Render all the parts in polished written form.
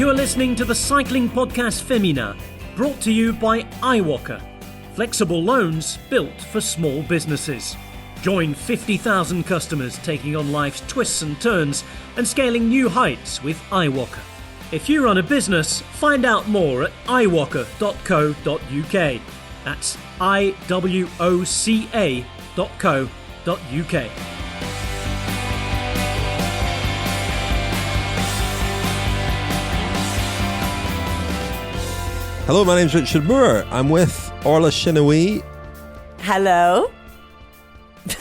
You are listening to the Cycling Podcast Féminin, brought to you by iwoca. Flexible loans built for small businesses. Join 50,000 customers taking on life's twists and turns and scaling new heights with iwoca. If you run a business, find out more at iwoca.co.uk. That's iwoca.co.uk. Hello, my name's Richard Moore. I'm with Orla Chennaoui. Hello.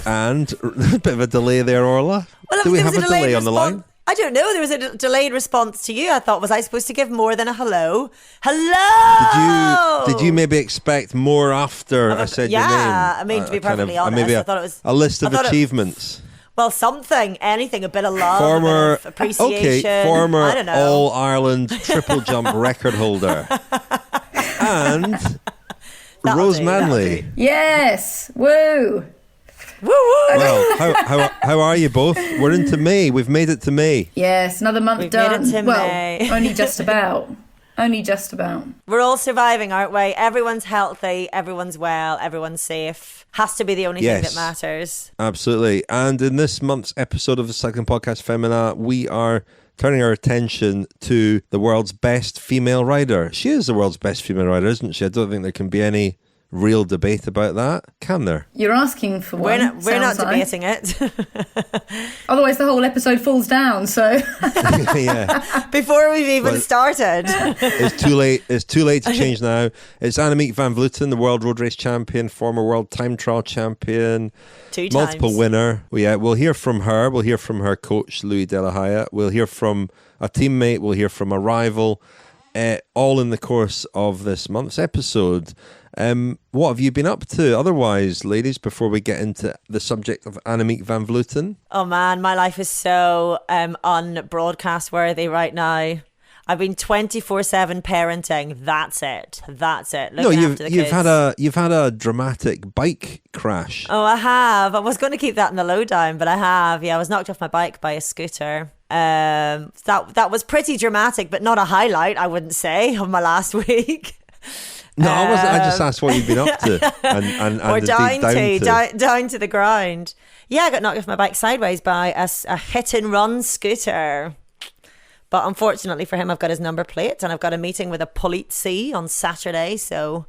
And a bit of a delay there, Orla. Well, Do we have a delay on the line? I don't know. There was a delayed response to you. I thought, was I supposed to give more than a hello? Hello! Did you maybe expect more after I said your name? Yeah, I mean, to be perfectly honest, I thought it was... A list of achievements. Well, something, anything, a bit of love, a bit of appreciation. Former I don't know. All-Ireland triple jump record holder. And Rose Manley. Yes, woo. Woo woo. Well, how are you both? We're into May. We've made it to May. Yes, another month We've done. made it to May. Only just about. Only just about. We're all surviving, aren't we? Everyone's healthy, everyone's well, everyone's safe. Has to be the only thing that matters. Absolutely. And in this month's episode of the Cycling Podcast Féminin, we are turning our attention to the world's best female rider. She is the world's best female rider, isn't she? I don't think there can be any real debate about that, can there? You're asking for one. We're not debating it. Otherwise the whole episode falls down, so Yeah. Before we've even started. It's too late to change now. It's Annemiek van Vleuten, the world road race champion, former world time trial champion, 2 times. multiple winner. We'll hear from her. We'll hear from her coach, Louis Delahaije. We'll hear from a teammate. We'll hear from a rival. All in the course of this month's episode. What have you been up to otherwise, ladies, before we get into the subject of Annemiek van Vleuten? Oh man, my life is so un-broadcast worthy right now. I've been 24/7 parenting. That's it. Looking after the kids. You've had a dramatic bike crash. Oh, I have. I was going to keep that in the lowdown, but I have. Yeah, I was knocked off my bike by a scooter. That was pretty dramatic, but not a highlight, I wouldn't say, of my last week. No, I wasn't. I just asked what you've been up to, and or down to the ground. Yeah, I got knocked off my bike sideways by a hit and run scooter. But unfortunately for him, I've got his number plate, and I've got a meeting with a polizzi on Saturday. So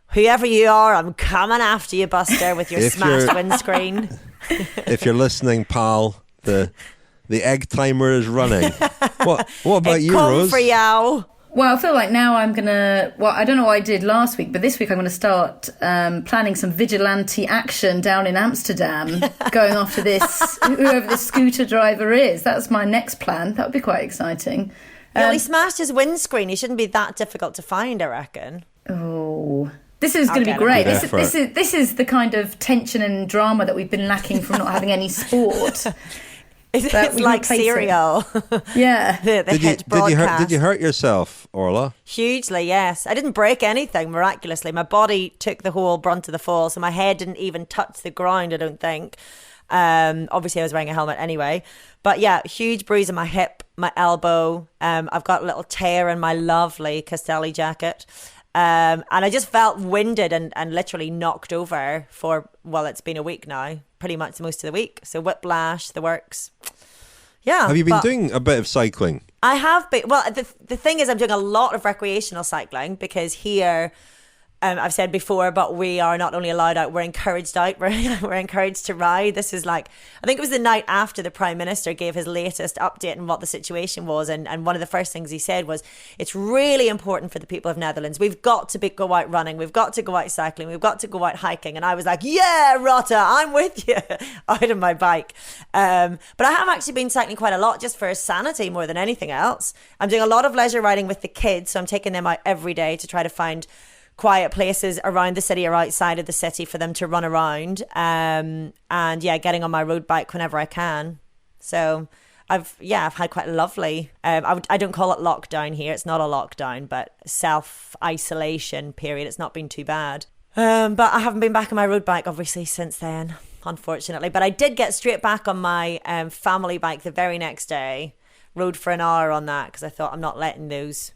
whoever you are, I'm coming after you, Buster, with your smashed windscreen. If you're listening, pal, the egg timer is running. What about you, Rose? For you. Well, I feel like now I'm going to... Well, I don't know what I did last week, but this week I'm going to start planning some vigilante action down in Amsterdam, going after whoever this scooter driver is. That's my next plan. That would be quite exciting. Well, he smashed his windscreen. He shouldn't be that difficult to find, I reckon. Oh... This is going to be great. This is the kind of tension and drama that we've been lacking from not having any sport. It's like cereal. Yeah. Did you hurt yourself, Orla? Hugely, yes. I didn't break anything, miraculously. My body took the whole brunt of the fall, so my head didn't even touch the ground, I don't think. Obviously, I was wearing a helmet anyway. But yeah, huge bruise on my hip, my elbow. I've got a little tear in my lovely Castelli jacket. And I just felt winded and literally knocked over for, well, it's been a week now, pretty much most of the week. So whiplash, the works. Yeah. Have you been doing a bit of cycling? I have been. Well, the thing is, I'm doing a lot of recreational cycling because here, I've said before, but we are not only allowed out, we're encouraged out. We're encouraged to ride. This is like, I think it was the night after the Prime Minister gave his latest update on what the situation was. And one of the first things he said was, it's really important for the people of Netherlands. We've got to go out running. We've got to go out cycling. We've got to go out hiking. And I was like, yeah, Rotta, I'm with you, out of my bike. But I have actually been cycling quite a lot just for sanity more than anything else. I'm doing a lot of leisure riding with the kids. So I'm taking them out every day to try to find quiet places around the city or outside of the city for them to run around, and getting on my road bike whenever I can. So I've had quite a lovely I don't call it lockdown here, it's not a lockdown, but self-isolation period. It's not been too bad, but I haven't been back on my road bike obviously since then, unfortunately. But I did get straight back on my family bike the very next day, rode for an hour on that because I thought I'm not letting those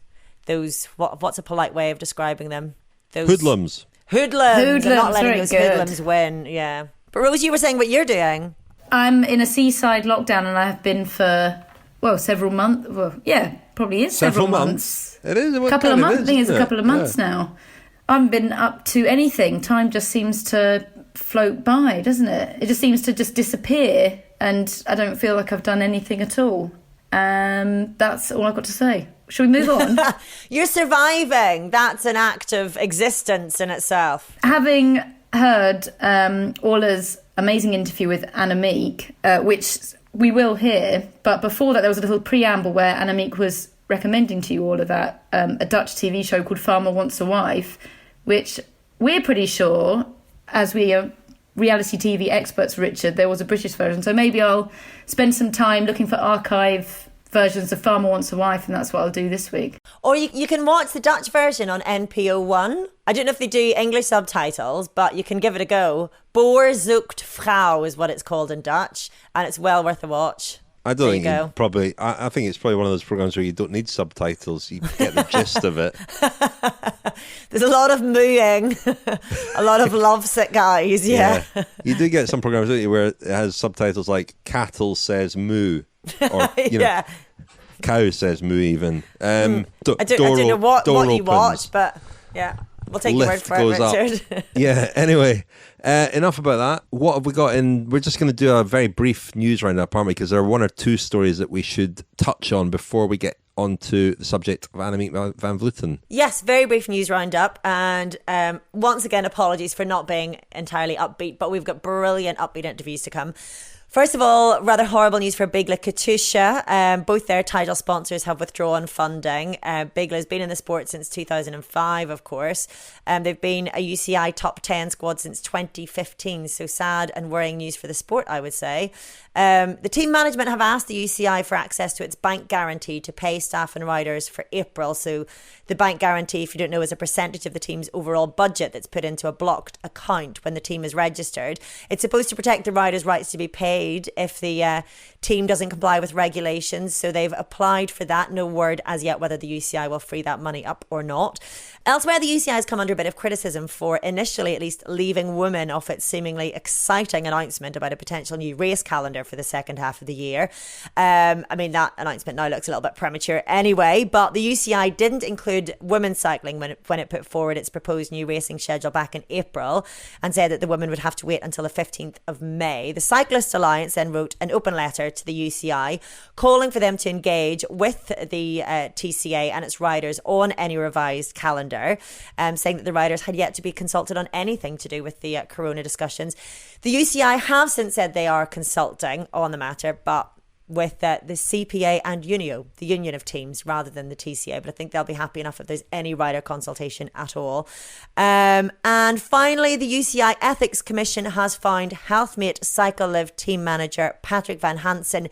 what's a polite way of describing them? Those Hoodlums. I'm not letting those good. hoodlums win. Yeah. But Rose, you were saying what you're doing. I'm in a seaside lockdown and I have been for, several months. Well, yeah, probably is several months. It is. A couple of months. I think it's a couple of months now. I haven't been up to anything. Time just seems to float by, doesn't it? It just seems to just disappear and I don't feel like I've done anything at all. That's all I've got to say. Shall we move on? You're surviving. That's an act of existence in itself. Having heard Orla's amazing interview with Annemiek, which we will hear, but before that there was a little preamble where Annemiek was recommending to you all of that a Dutch TV show called Farmer Wants a Wife, which we're pretty sure, as we are reality TV experts, Richard, there was a British version. So maybe I'll spend some time looking for archive versions of Farmer Wants a Wife, and that's what I'll do this week. Or you can watch the Dutch version on NPO1. I don't know if they do English subtitles, but you can give it a go. Boer zoekt vrouw is what it's called in Dutch, and it's well worth a watch. I don't think you probably... I think it's probably one of those programs where you don't need subtitles. You get the gist of it. There's a lot of mooing, a lot of lovesick guys, yeah. You do get some programs, don't you, where it has subtitles like "Cattle says moo," or yeah. "Cow says moo." Even I don't know what you watch, but yeah, we'll take your word for it, Richard. Yeah. Anyway, enough about that. What have we got in? We're just going to do a very brief news roundup, aren't we? Because there are one or two stories that we should touch on before we get onto the subject of Annemiek van Vleuten. Yes, very brief news roundup, and once again, apologies for not being entirely upbeat, but we've got brilliant upbeat interviews to come. First of all, rather horrible news for Bigla-Katusha. Both their title sponsors have withdrawn funding. Bigla's been in the sport since 2005, of course. They've been a UCI top 10 squad since 2015. So sad and worrying news for the sport, I would say. The team management have asked the UCI for access to its bank guarantee to pay staff and riders for April. So the bank guarantee, if you don't know, is a percentage of the team's overall budget that's put into a blocked account when the team is registered. It's supposed to protect the riders' rights to be paid if the team doesn't comply with regulations. So they've applied for that. No word as yet whether the UCI will free that money up or not. Elsewhere, the UCI has come under a bit of criticism for initially at least leaving women off its seemingly exciting announcement about a potential new race calendar for the second half of the year. I mean, that announcement now looks a little bit premature anyway, but the UCI didn't include women's cycling when it put forward its proposed new racing schedule back in April and said that the women would have to wait until the 15th of May. The Cyclist Alliance then wrote an open letter to the UCI calling for them to engage with the TCA and its riders on any revised calendar, saying that the riders had yet to be consulted on anything to do with the corona discussions. The UCI have since said they are consulting on the matter, but with the CPA and UNIO, the Union of Teams, rather than the TCA. But I think they'll be happy enough if there's any rider consultation at all. And finally, the UCI Ethics Commission has found Healthmate Cycle Live team manager Patrick Van Hansen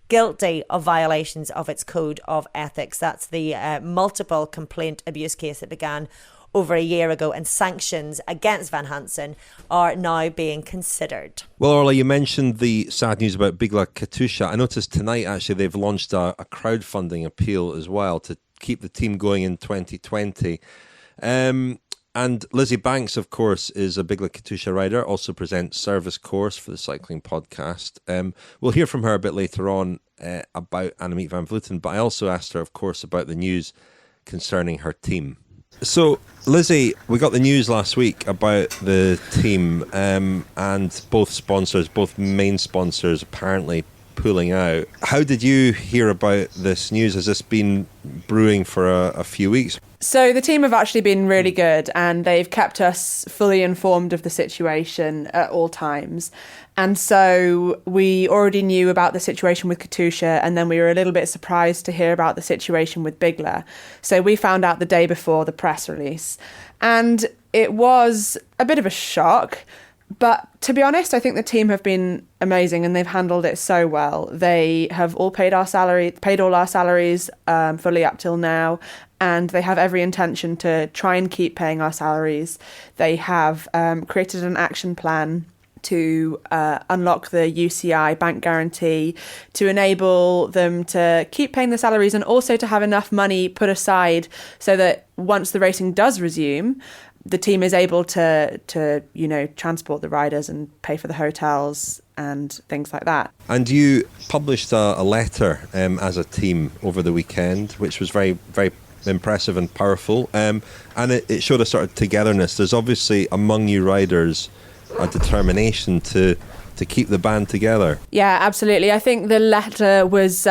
guilty of violations of its code of ethics. That's the multiple complaint abuse case that began over a year ago, and sanctions against Van Hansen are now being considered. Well, Orla, you mentioned the sad news about Bigla-Katusha. I noticed tonight, actually, they've launched a crowdfunding appeal as well to keep the team going in 2020. And Lizzy Banks, of course, is a Bigla-Katusha rider, also presents Service Course for the Cycling Podcast. We'll hear from her a bit later on about Annemiek van Vleuten, but I also asked her, of course, about the news concerning her team. So, Lizzy, we got the news last week about the team and both main sponsors apparently pulling out. How did you hear about this news? Has this been brewing for a few weeks? So the team have actually been really good and they've kept us fully informed of the situation at all times. And so we already knew about the situation with Katusha, and then we were a little bit surprised to hear about the situation with Bigla. So we found out the day before the press release. And it was a bit of a shock. But to be honest, I think the team have been amazing and they've handled it so well. They have all paid all our salaries fully up till now, and they have every intention to try and keep paying our salaries. They have created an action plan to unlock the UCI bank guarantee, to enable them to keep paying the salaries and also to have enough money put aside so that once the racing does resume, the team is able to transport the riders and pay for the hotels and things like that. And you published a letter as a team over the weekend, which was very, very impressive and powerful. And it showed a sort of togetherness. There's obviously among you riders a determination to keep the band together. Yeah, absolutely. I think the letter was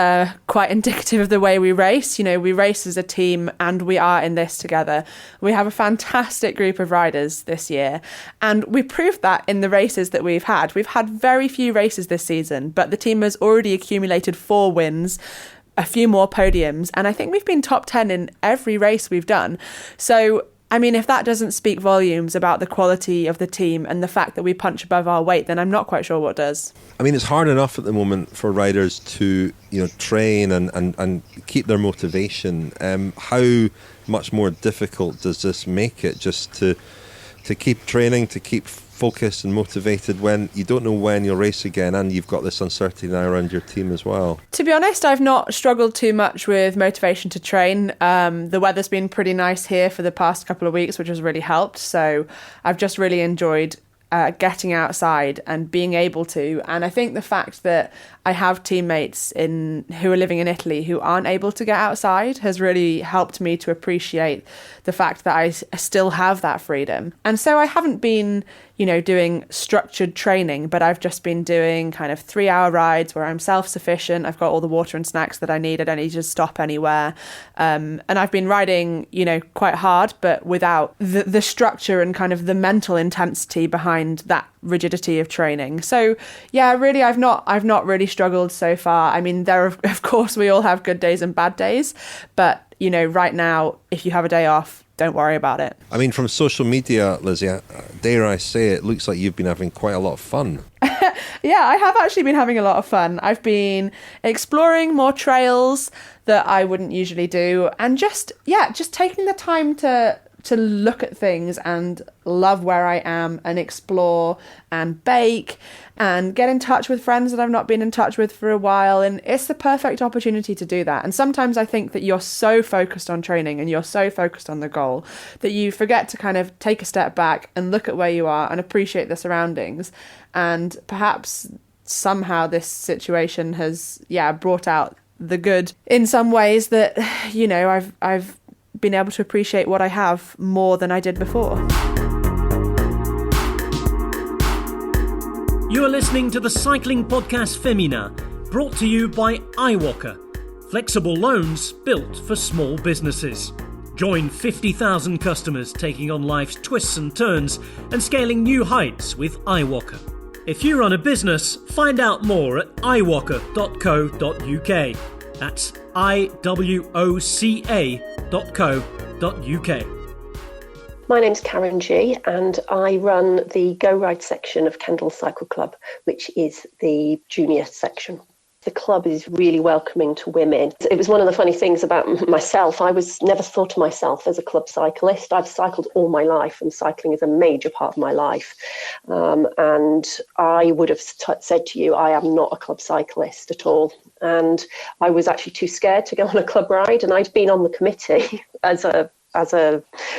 quite indicative of the way we race. You know, we race as a team and we are in this together. We have a fantastic group of riders this year, and we proved that in the races that we've had. We've had very few races this season, but the team has already accumulated 4 wins, a few more podiums, and I think we've been top 10 in every race we've done. So I mean, if that doesn't speak volumes about the quality of the team and the fact that we punch above our weight, then I'm not quite sure what does. I mean, it's hard enough at the moment for riders to, train and keep their motivation. How much more difficult does this make it just to keep training, to keep focused and motivated when you don't know when you'll race again and you've got this uncertainty now around your team as well? To be honest, I've not struggled too much with motivation to train. The weather's been pretty nice here for the past couple of weeks, which has really helped. So I've just really enjoyed getting outside and being able to. And I think the fact that I have teammates who are living in Italy who aren't able to get outside has really helped me to appreciate the fact that I still have that freedom. And so I haven't been, doing structured training, but I've just been doing kind of 3-hour rides where I'm self-sufficient. I've got all the water and snacks that I need. I don't need to stop anywhere. And I've been riding, quite hard, but without the structure and kind of the mental intensity behind that rigidity of training. So yeah, really, I've not really struggled so far. I mean, of course we all have good days and bad days, but right now, if you have a day off, don't worry about it. I mean, from social media, Lizzy, dare I say, it looks like you've been having quite a lot of fun. Yeah, I have actually been having a lot of fun. I've been exploring more trails that I wouldn't usually do, and just taking the time to look at things and love where I am and explore and bake and get in touch with friends that I've not been in touch with for a while. And it's the perfect opportunity to do that. And sometimes I think that you're so focused on training and you're so focused on the goal that you forget to kind of take a step back and look at where you are and appreciate the surroundings. And perhaps somehow this situation has, brought out the good in some ways that, I've been able to appreciate what I have more than I did before. You are listening to the Cycling Podcast Féminin, brought to you by iwoca, flexible loans built for small businesses. Join 50,000 customers taking on life's twists and turns and scaling new heights with iwoca. If you run a business, find out more at iwoca.co.uk. That's iwoca.co.uk. My name's Karen G, and I run the Go Ride section of Kendal Cycle Club, which is the junior section. The club is really welcoming to women. It was one of the funny things about myself. I was never thought of myself as a club cyclist. I've cycled all my life, and cycling is a major part of my life. And I would have said to you, I am not a club cyclist at all. And I was actually too scared to go on a club ride. And I'd been on the committee as a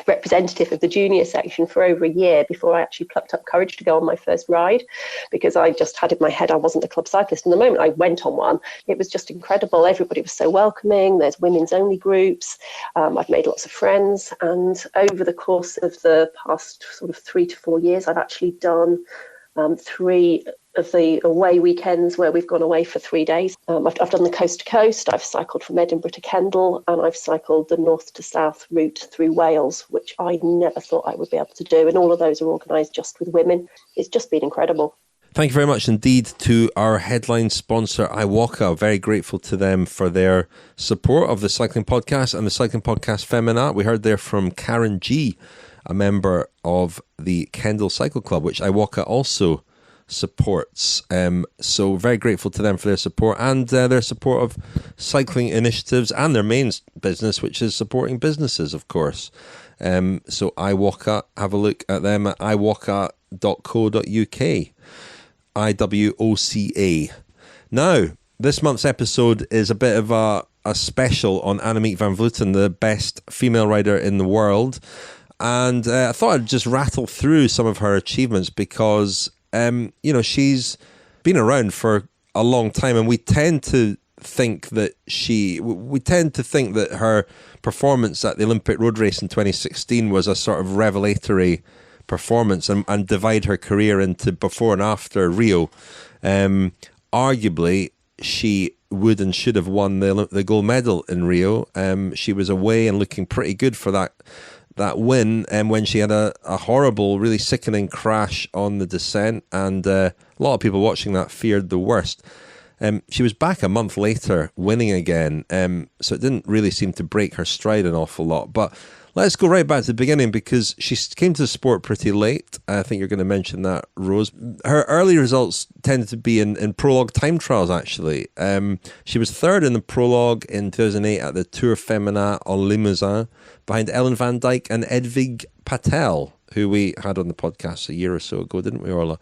representative of the junior section for over a year before I actually plucked up courage to go on my first ride, because I just had in my head I wasn't a club cyclist. And the moment I went on one, it was just incredible. Everybody was so welcoming. There's women's only groups. I've made lots of friends. And over the course of the past sort of 3 to 4 years, I've actually done 3 of the away weekends where we've gone away for 3 days. I've done the coast to coast. I've cycled from Edinburgh to Kendal, and I've cycled the north to south route through Wales, which I never thought I would be able to do. And all of those are organised just with women. It's just been incredible. Thank you very much indeed to our headline sponsor, iwoca. Very grateful to them for their support of the Cycling Podcast and the Cycling Podcast Féminin. We heard there from Karen G, a member of the Kendal Cycle Club, which iwoca also supports. So very grateful to them for their support and their support of cycling initiatives and their main business, which is supporting businesses, of course. So iwoca, have a look at them at iwoca iwoca. Now, this month's episode is a bit of a special on Annemiek van Vleuten, the best female rider in the world. And I thought I'd just rattle through some of her achievements because, she's been around for a long time, and we tend to think that her performance at the Olympic road race in 2016 was a sort of revelatory performance and divide her career into before and after Rio. Arguably, she would and should have won the gold medal in Rio. She was away and looking pretty good for that win, when she had a horrible, really sickening crash on the descent, and a lot of people watching that feared the worst. She was back a month later winning again, so it didn't really seem to break her stride an awful lot. But let's go right back to the beginning, because she came to the sport pretty late. I think you're going to mention that, Rose. Her early results tended to be in prologue time trials, actually. She was third in the prologue in 2008 at the Tour Féminin en Limousin, behind Ellen van Dijk and Edvig Patel, who we had on the podcast a year or so ago, didn't we, Orla?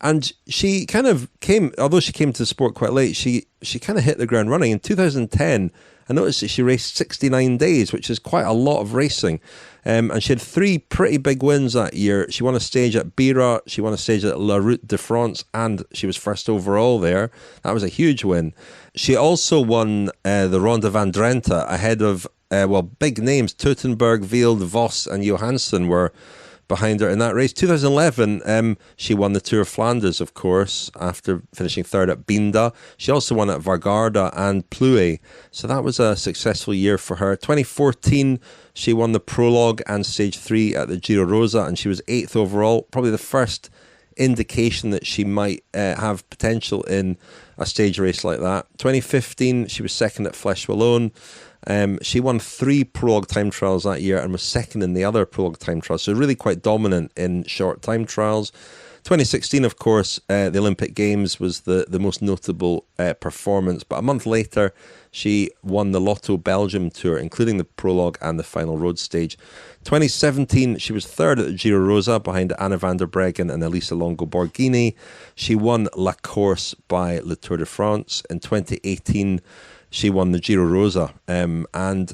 And she kind of came, although she came to the sport quite late, she kind of hit the ground running. In 2010, I noticed that she raced 69 days, which is quite a lot of racing. And she had 3 pretty big wins that year. She won a stage at Bira, she won a stage at La Route de France, and she was first overall there. That was a huge win. She also won the Ronde van Drenthe ahead of, big names. Teutenberg, Wield, Vos and Johansson were behind her in that race. 2011, she won the Tour of Flanders, of course, after finishing third at Binda. She also won at Vargarda and Plouay, so that was a successful year for her. 2014, she won the prologue and stage 3 at the Giro Rosa, and she was 8th overall, probably the first indication that she might have potential in a stage race like that. 2015, she was second at Flèche Wallonne. She won 3 prologue time trials that year and was second in the other prologue time trials, so really quite dominant in short time trials. 2016, of course, the Olympic Games was the most notable performance, but a month later she won the Lotto Belgium Tour, including the prologue and the final road stage. 2017, she was third at the Giro Rosa behind Anna van der Breggen and Elisa Longo Borghini. She won La Course by Le Tour de France. In 2018, she won the Giro Rosa, and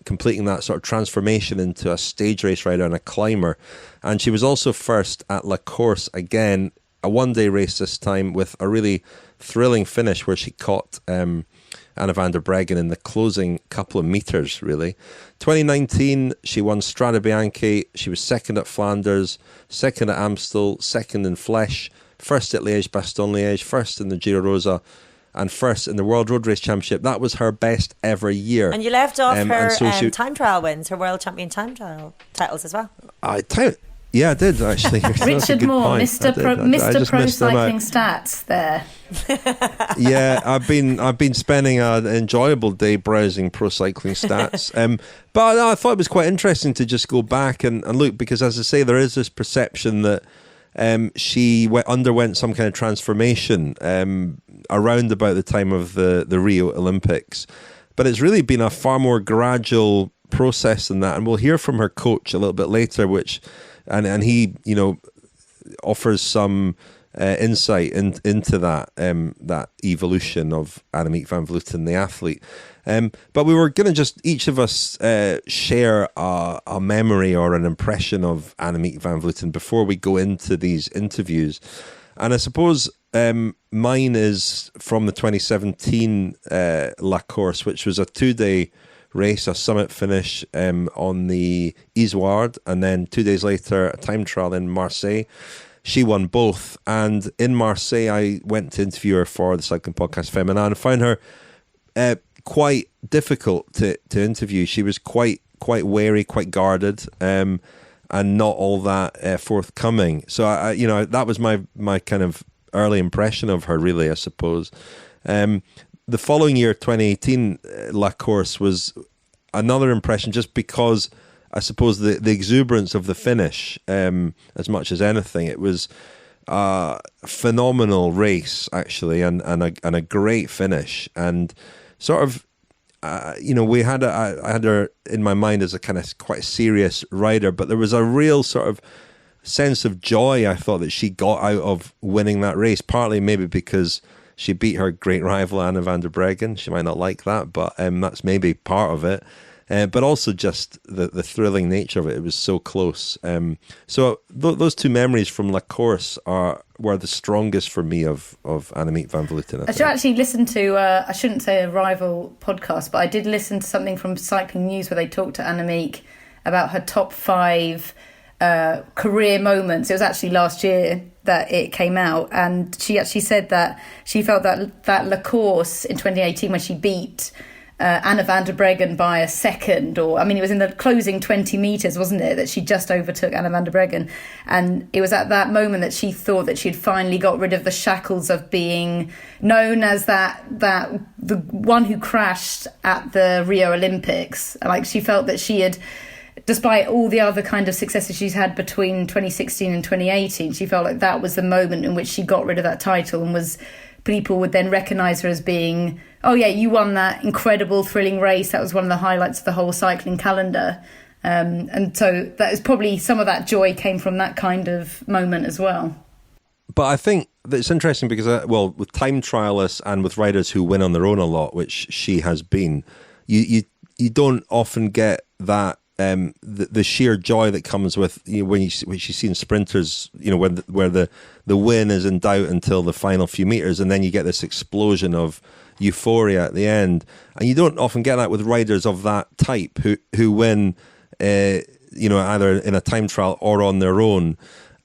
completing that sort of transformation into a stage race rider and a climber. And she was also first at La Course again, a one-day race this time, with a really thrilling finish where she caught Anna van der Breggen in the closing couple of metres, really. 2019, she won Strade Bianche. She was second at Flanders, second at Amstel, second in Flèche, first at Liège-Bastogne-Liège, first in the Giro Rosa, and first in the World Road Race Championship. That was her best ever year. And you left off her time trial wins, her World Champion time trial titles as well. Yeah, I did, actually. Richard Moore, Mr. Pro Cycling Stats there. Yeah, I've been spending an enjoyable day browsing Pro Cycling Stats. But I thought it was quite interesting to just go back and look, because, as I say, there is this perception that she underwent some kind of transformation around about the time of the Rio Olympics. But it's really been a far more gradual process than that. And we'll hear from her coach a little bit later, and he, offers some insight into that evolution of Annemiek van Vleuten, the athlete. But we were going to just, each of us, share a memory or an impression of Annemiek van Vleuten before we go into these interviews. And I suppose mine is from the 2017 La Course, which was a 2-day race, a summit finish on the Izoard, and then 2 days later a time trial in Marseille. She won both, and in Marseille I went to interview her for the Cycling Podcast Féminin and found her quite difficult to interview. She was quite wary, quite guarded, and not all that forthcoming. So I that was my kind of early impression of her, really, I suppose. The following year, 2018, La Course was another impression, just because I suppose the exuberance of the finish, as much as anything, it was a phenomenal race, actually, and a great finish. And sort of, I had her in my mind as a kind of quite serious rider, but there was a real sort of sense of joy I thought that she got out of winning that race, partly maybe because she beat her great rival Anna van der Breggen. She might not like that, but that's maybe part of it. But also just the thrilling nature of it. It was so close. So those two memories from La Course were the strongest for me of Annemiek van Vleuten. I should actually listen to, I shouldn't say a rival podcast, but I did listen to something from Cycling News where they talked to Annemiek about her top 5 career moments. It was actually last year that it came out, and she actually said that she felt that La Course in 2018 when she beat Anna van der Breggen by a second, or it was in the closing 20 metres, wasn't it, that she just overtook Anna van der Breggen, and it was at that moment that she thought that she'd finally got rid of the shackles of being known as that the one who crashed at the Rio Olympics. Like, she felt that she had, despite all the other kind of successes she's had between 2016 and 2018, she felt like that was the moment in which she got rid of that title, and people would then recognise her as being, oh yeah, you won that incredible thrilling race. That was one of the highlights of the whole cycling calendar. And so that is probably some of that joy came from that kind of moment as well. But I think that it's interesting because, with time trialists and with riders who win on their own a lot, which she has been, you don't often get that the sheer joy that comes with when you see in sprinters, where the win is in doubt until the final few meters, and then you get this explosion of euphoria at the end, and you don't often get that with riders of that type who win, either in a time trial or on their own.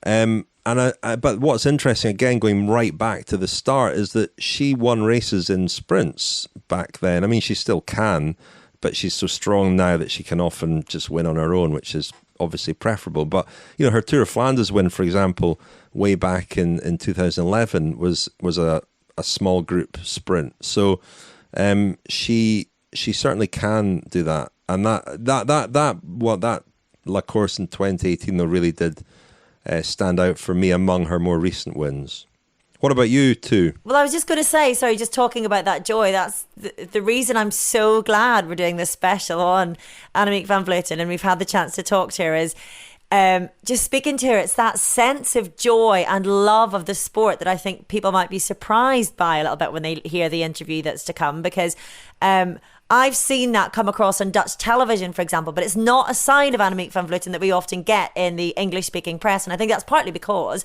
But what's interesting, again, going right back to the start, is that she won races in sprints back then. I mean, she still can, but she's so strong now that she can often just win on her own, which is obviously preferable. But, her Tour of Flanders win, for example, way back in 2011 was a small group sprint. So she certainly can do that. And that La Course in 2018 though really did stand out for me among her more recent wins. What about you too? Well, I was just going to say, sorry, just talking about that joy, that's the reason I'm so glad we're doing this special on Annemiek van Vleuten, and we've had the chance to talk to her, is just speaking to her, it's that sense of joy and love of the sport that I think people might be surprised by a little bit when they hear the interview that's to come, because I've seen that come across on Dutch television, for example, but it's not a side of Annemiek van Vleuten that we often get in the English-speaking press, and I think that's partly because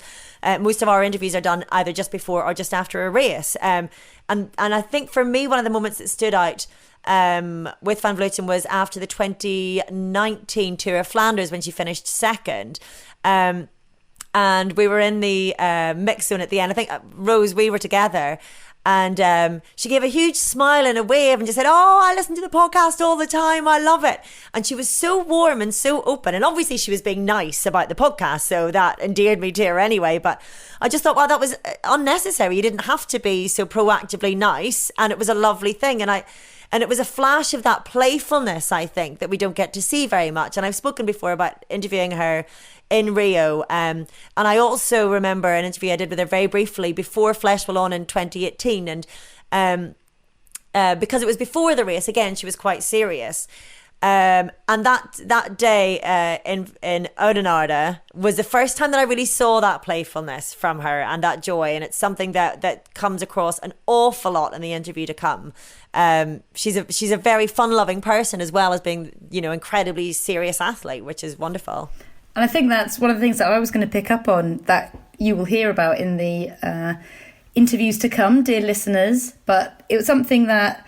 most of our interviews are done either just before or just after a race. And I think for me, one of the moments that stood out with Van Vleuten was after the 2019 Tour of Flanders when she finished second. And we were in the mix zone at the end. I think, Rose, we were together. And she gave a huge smile and a wave and just said, "Oh, I listen to the podcast all the time. I love it." And she was so warm and so open. And obviously she was being nice about the podcast, so that endeared me to her anyway. But I just thought, wow, that was unnecessary. You didn't have to be so proactively nice. And it was a lovely thing. And it was a flash of that playfulness, I think, that we don't get to see very much. And I've spoken before about interviewing her in Rio. And I also remember an interview I did with her very briefly before Flesh Wallon in 2018. And because it was before the race, again, she was quite serious. And that day in Oudenaarde was the first time that I really saw that playfulness from her and that joy. And it's something that comes across an awful lot in the interview to come. She's a very fun-loving person as well as being, incredibly serious athlete, which is wonderful. And I think that's one of the things that I was going to pick up on that you will hear about in the interviews to come, dear listeners. But it was something that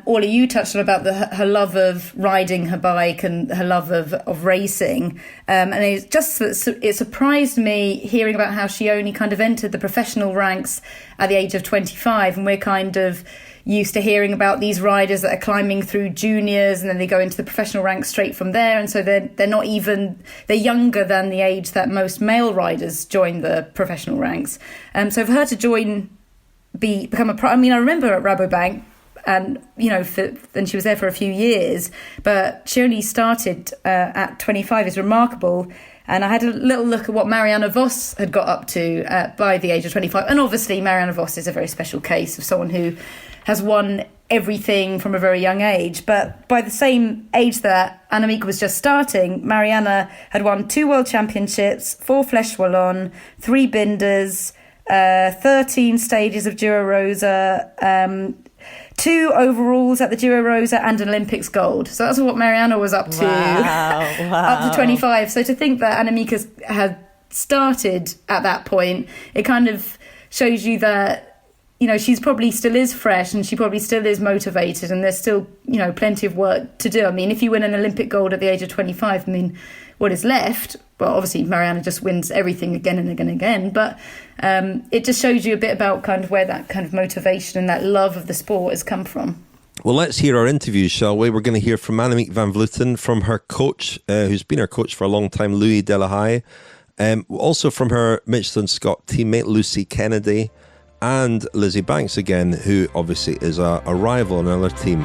Orla, you touched on about her love of riding her bike and her love of racing. And it surprised me hearing about how she only kind of entered the professional ranks at the age of 25. And we're kind of used to hearing about these riders that are climbing through juniors and then they go into the professional ranks straight from there. And so they're younger than the age that most male riders join the professional ranks. So for her to become a pro, I remember at Rabobank, and and she was there for a few years, but she only started at 25 is remarkable. And I had a little look at what Marianne Vos had got up to by the age of 25. And obviously Marianne Vos is a very special case of someone who has won everything from a very young age. But by the same age that Annemiek was just starting, Marianne had won 2 World Championships, 4 Flèche Wallonne, 3 Binders, 13 stages of Giro Rosa, 2 overalls at the Giro Rosa, and an Olympics gold. So that's what Marianne was up to, up to 25. So to think that Annemiek had started at that point, it kind of shows you that, you know, she's probably still is fresh and she probably still is motivated, and there's still, you know, plenty of work to do. I mean, if you win an Olympic gold at the age of 25, I mean, what is left? Well, obviously Marianne just wins everything again and again and again, but it just shows you a bit about kind of where that kind of motivation and that love of the sport has come from. Well, let's hear our interview, shall we? We're going to hear from Annemiek van Vleuten, from her coach, who's been her coach for a long time, Louis Delahaije, also from her Mitchelton-Scott teammate, Lucy Kennedy, and Lizzy Banks again, who obviously is a rival on another team.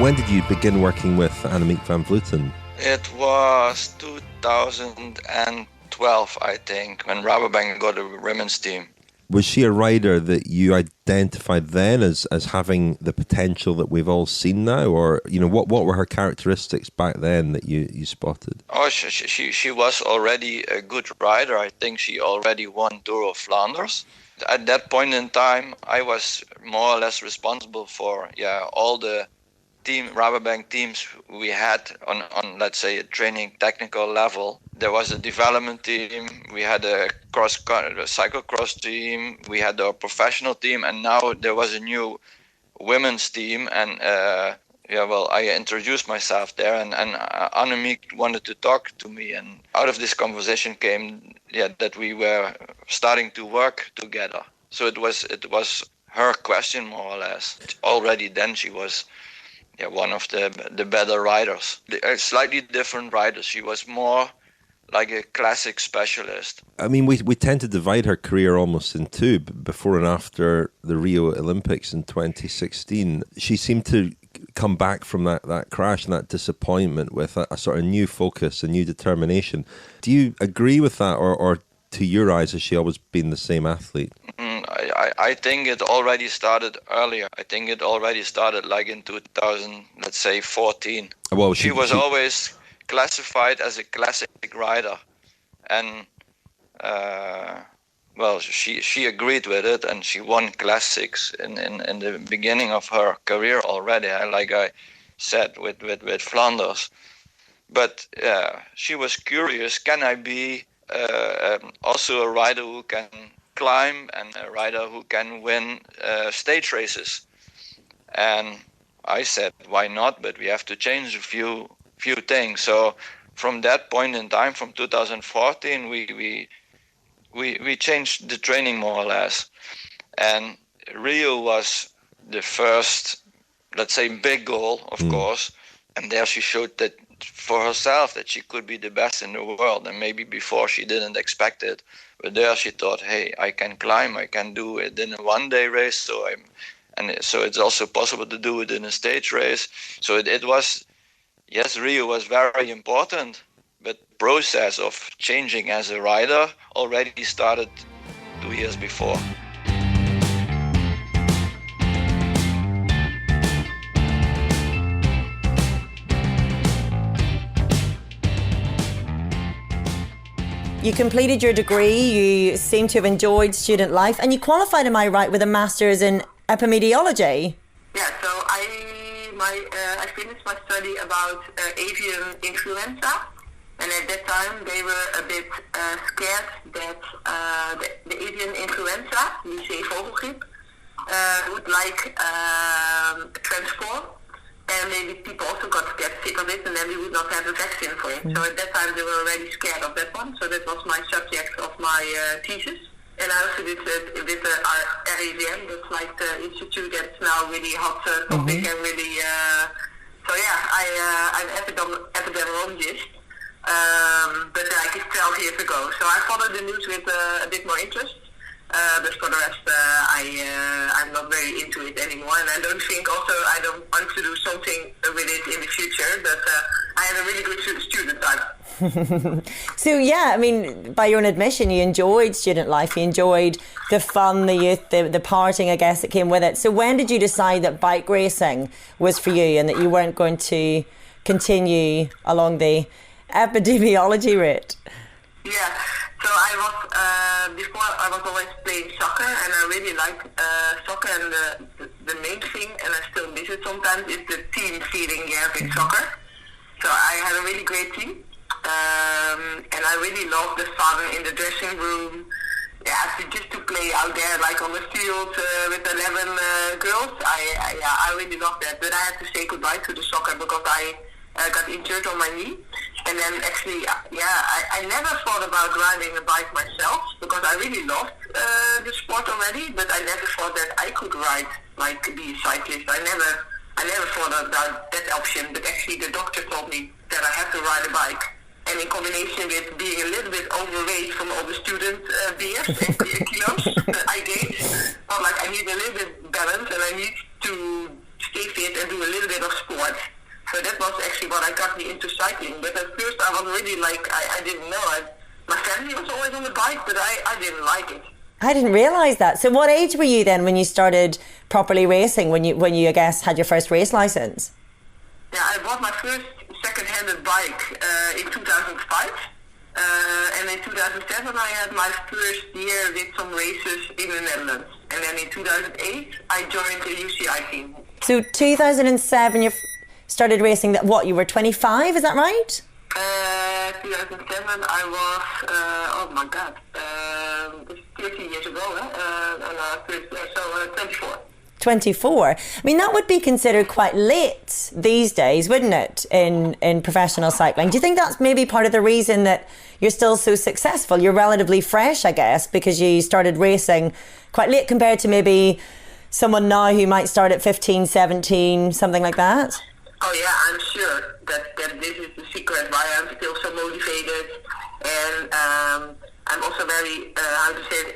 When did you begin working with Annemiek van Vleuten? It was 2012, I think, when Rabobank got a women's team. Was she a rider that you identified then as having the potential that we've all seen now? Or, you know, what were her characteristics back then that you spotted? Oh, she was already a good rider. I think she already won Tour of Flanders. At that point in time, I was more or less responsible for all the Rabobank teams we had on let's say a training technical level. There was a development team, we had a cyclocross team, we had our professional team, and now there was a new women's team. And I introduced myself there, and Annemiek wanted to talk to me, and out of this conversation came that we were starting to work together. So it was her question, more or less. Already then she was one of the better riders. Slightly different riders. She was more like a classic specialist. I mean, we tend to divide her career almost in two, before and after the Rio Olympics in 2016. She seemed to come back from that crash and that disappointment with a sort of new focus, a new determination. Do you agree with that, or to your eyes, has she always been the same athlete? I think it already started earlier. I think it already started like in 2014. Well, she was always classified as a classic rider, and she agreed with it, and she won classics in the beginning of her career already. Like I said with Flanders, but she was curious: can I be also a rider who can climb and a rider who can win stage races? And I said, why not? But we have to change a few things. So from that point in time, from 2014, we changed the training more or less. And Rio was the first, let's say, big goal, of course. And there she showed that for herself that she could be the best in the world. And maybe before she didn't expect it. But there she thought, hey, I can climb, I can do it in a one-day race. So it's also possible to do it in a stage race. So it was, yes, Rio was very important, but the process of changing as a rider already started 2 years before. You completed your degree, you seem to have enjoyed student life, and you qualified, am I right, with a master's in epidemiology? Yeah, so I finished my study about avian influenza, and at that time they were a bit scared that the avian influenza, the zeevogelgriep, would transform. And maybe people also got sick of it, and then we would not have a vaccine for it. So at that time they were already scared of that one. So that was my subject of my thesis. And I also did it with the RAVM, that's like the institute that's now really hot topic and really. I'm an epidemiologist, but like it's 12 years ago. So I followed the news with a bit more interest. But for the rest, I'm not very into it anymore, and I don't think also I don't want to do something with it in the future. But I had a really good student time. So yeah, I mean, by your own admission, you enjoyed student life. You enjoyed the fun, the youth, the partying, I guess, that came with it. So when did you decide that bike racing was for you and that you weren't going to continue along the epidemiology route? Yeah, so I was before I was always playing soccer, and I really liked soccer. And the main thing, and I still miss it sometimes, is the team feeling you have in soccer. So I had a really great team, and I really loved the fun in the dressing room. Yeah, just to play out there like on the field with 11 girls. I really loved that. But I had to say goodbye to the soccer because I got injured on my knee. And then actually, I never thought about riding a bike myself because I really loved the sport already, but I never thought that I could ride, like be a cyclist. I never thought about that option, but actually the doctor told me that I had to ride a bike. And in combination with being a little bit overweight from all the student beers and kilos I gained, I'm like, I need a little bit balance and I need to stay fit and do a little bit of sport. So that was actually what I got me into cycling. But at first I was really like, I didn't know. My family was always on the bike, but I didn't like it. I didn't realise that. So what age were you then when you started properly racing, when you I guess, had your first race licence? Yeah, I bought my first second-handed bike in 2005. And in 2007 I had my first year with some races in the Netherlands. And then in 2008 I joined the UCI team. So 2007 you started racing, what, you were 25, is that right? 2007 I was, oh my god, 13 years ago, so 24. 24. I mean, that would be considered quite late these days, wouldn't it, in professional cycling? Do you think that's maybe part of the reason that you're still so successful? You're relatively fresh, I guess, because you started racing quite late compared to maybe someone now who might start at 15, 17, something like that? Oh yeah, I'm sure that this is the secret why I'm still so motivated, and I'm also very,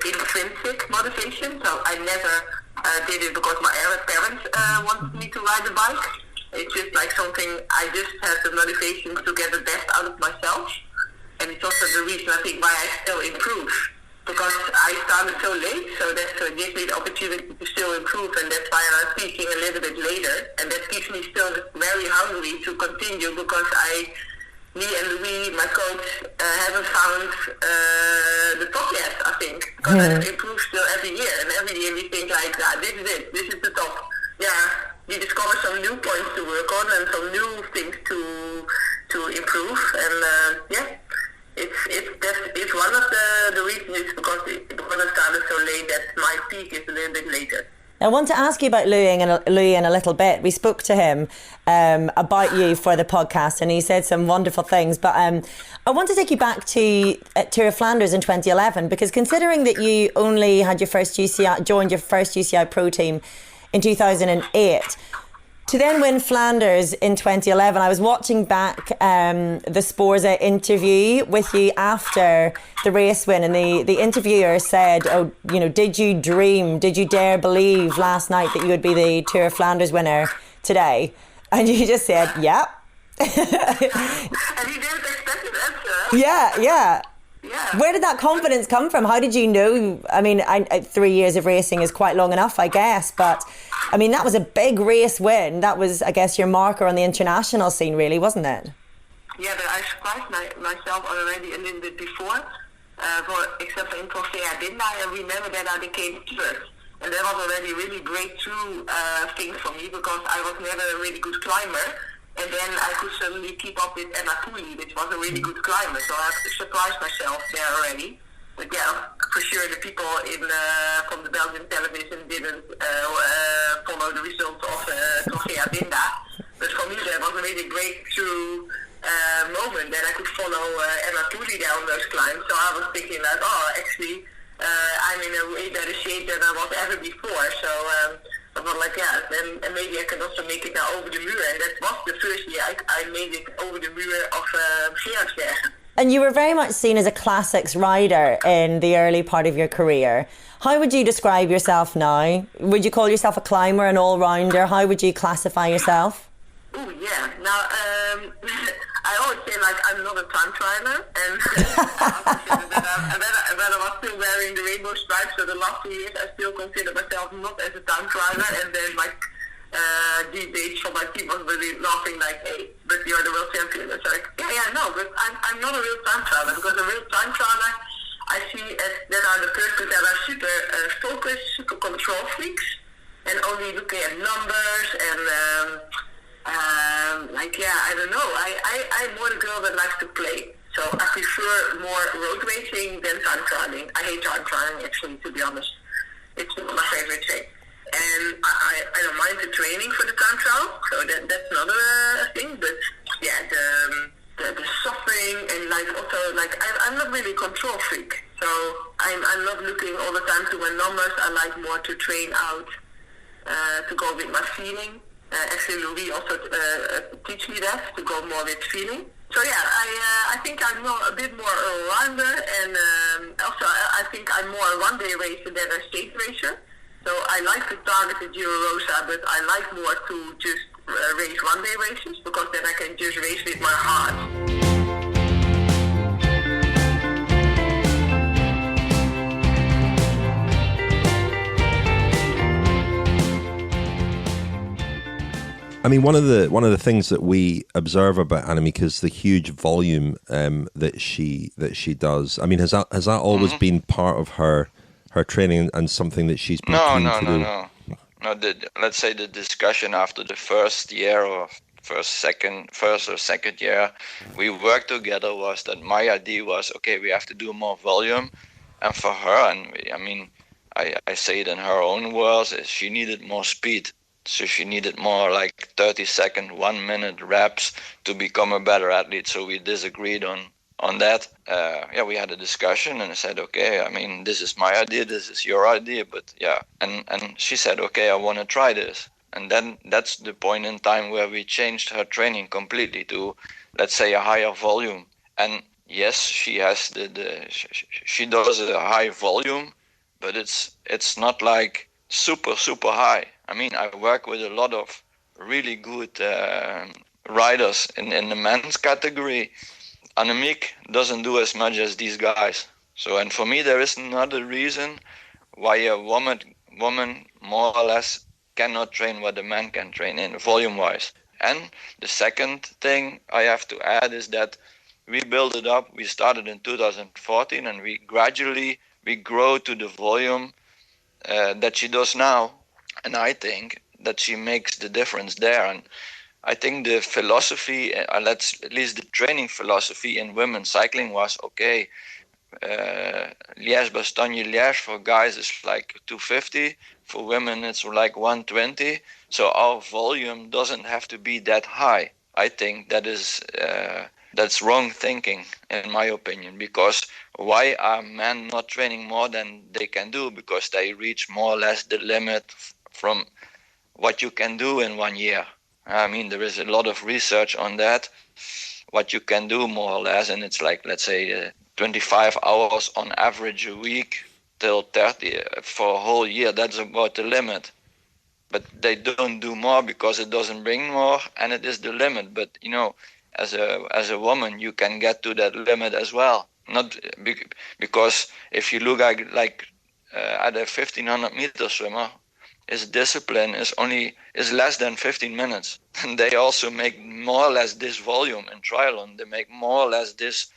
intrinsic motivation, so I never did it because my parents wanted me to ride a bike. It's just like something, I just have the motivation to get the best out of myself, and it's also the reason I think why I still improve. Because I started so late, so that gives me the opportunity to still improve, and that's why I'm speaking a little bit later, and that keeps me still very hungry to continue, because me and Louis, my coach, haven't found the top yet, I think, because I improve still every year, and every year we think like, this is it, this is the top. Yeah, we discover some new points to work on and some new things to improve, and It's one of the reasons is because I started so late that my peak is a little bit later. I want to ask you about Louis in a little bit. We spoke to him about you for the podcast, and he said some wonderful things. But I want to take you back to Tour of Flanders in 2011, because considering that you only had joined your first UCI Pro team in 2008. To then win Flanders in 2011, I was watching back the Sporza interview with you after the race win, and the interviewer said, did you dare believe last night that you would be the Tour of Flanders winner today? And you just said, yeah. And you didn't expect an answer. Yeah. Yeah. Where did that confidence come from? How did you know? I mean, 3 years of racing is quite long enough, I guess. But, I mean, that was a big race win. That was, I guess, your marker on the international scene, really, wasn't it? Yeah, but I surprised myself already a little bit before. Except for in Trofea, didn't I? I remember that I became third. And that was already a really breakthrough thing for me, because I was never a really good climber. And then I could suddenly keep up with Emma Pooley, which was a really good climber. So I surprised myself there already. But yeah, for sure the people from the Belgian television didn't follow the results of Trofea Binda. But for me that was a really breakthrough moment that I could follow Emma Pooley down those climbs. So I was thinking like, actually I'm in a way better shape than I was ever before. So I was like, then maybe I can also make it now over the Muur. And that was the first year I made it over the Muur of Gerardsbergen. And you were very much seen as a classics rider in the early part of your career. How would you describe yourself now? Would you call yourself a climber, an all-rounder? How would you classify yourself? Oh, yeah. Now, I always say, like, I'm not a time trialer. And when I was still wearing the rainbow stripes for the last 2 years, I still consider myself not as a time trialer. And then, like, these days from my team was really laughing like, hey, but you're the world champion. It's like, yeah, no, but I'm not a real time trialer, because a real time trialer I see as that are the persons that are super focused, super control freaks, and only looking at numbers and I don't know. I'm more the girl that likes to play. So I prefer more road racing than time trialing. I hate time trialing, actually, to be honest. It's not my favorite thing. And I don't mind the training for the time trial, so that's another thing. But yeah, the suffering and like also like I'm not really a control freak, so I'm not looking all the time to my numbers. I like more to train out, to go with my feeling. Actually, Louis also teach me that, to go more with feeling. So yeah, I think I'm a bit more all-rounder, and also I think I'm more a one-day racer than a stage racer. So I like to target the Giro Rosa, but I like more to just race one-day races, because then I can just race with my heart. I mean, one of the things that we observe about Annemiek is the huge volume that she does. I mean, has that always been part of her training and something that she's been keen to do? No. Let's say the discussion after the first year or first or second year we worked together was that my idea was, okay, we have to do more volume, and for her, and I mean, I say it in her own words, is she needed more speed. So she needed more like 30-second, 1 minute reps to become a better athlete. So we disagreed on that. We had a discussion, and I said, okay, I mean, this is my idea, this is your idea, but yeah. And she said, okay, I want to try this. And then that's the point in time where we changed her training completely to, let's say, a higher volume. And yes, she has she does a high volume, but it's not like super, super high. I mean, I work with a lot of really good riders in the men's category. Annemiek doesn't do as much as these guys. So, and for me, there is another reason why a woman more or less cannot train what a man can train in volume-wise. And the second thing I have to add is that we built it up. We started in 2014, and we grow to the volume that she does now. And I think that she makes the difference there. And I think the philosophy, at least the training philosophy in women's cycling was, okay, Liège-Bastogne-Liège for guys is like 250. For women, it's like 120. So our volume doesn't have to be that high. I think that's wrong thinking, in my opinion, because why are men not training more than they can do? Because they reach more or less the limit from what you can do in 1 year. I mean, there is a lot of research on that, what you can do more or less, and it's like, let's say, 25 hours on average a week till 30 for a whole year. That's about the limit. But they don't do more because it doesn't bring more, and it is the limit. But, you know, as a woman, you can get to that limit as well. Not because if you look at a 1500 meter swimmer, his discipline is less than 15 minutes. And they also make more or less this volume in triathlon. They make more or less this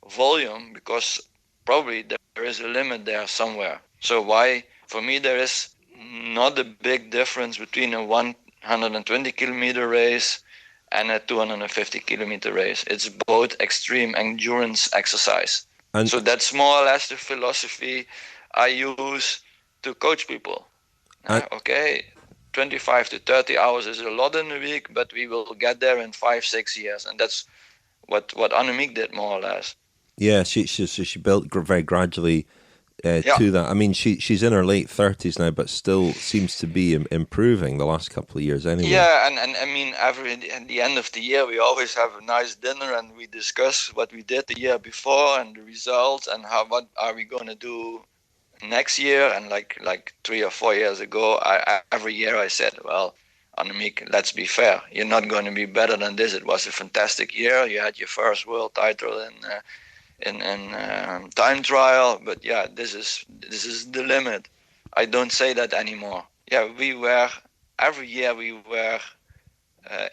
volume because probably there is a limit there somewhere. So why, for me, there is not a big difference between a 120 kilometer race and a 250 kilometer race. It's both extreme endurance exercise. And so that's more or less the philosophy I use to coach people. Okay, 25 to 30 hours is a lot in a week, but we will get there in 5-6 years. And that's what Annemiek did more or less. Yeah, she built very gradually to that. I mean, she's in her late 30s now, but still seems to be improving the last couple of years anyway. Yeah, and I mean, at the end of the year, we always have a nice dinner and we discuss what we did the year before and the results and what are we going to do next year. And like 3 or 4 years ago, every year I said, well, Annemiek, let's be fair. You're not going to be better than this. It was a fantastic year. You had your first world title in time trial, but yeah, this is the limit. I don't say that anymore. Yeah, every year we were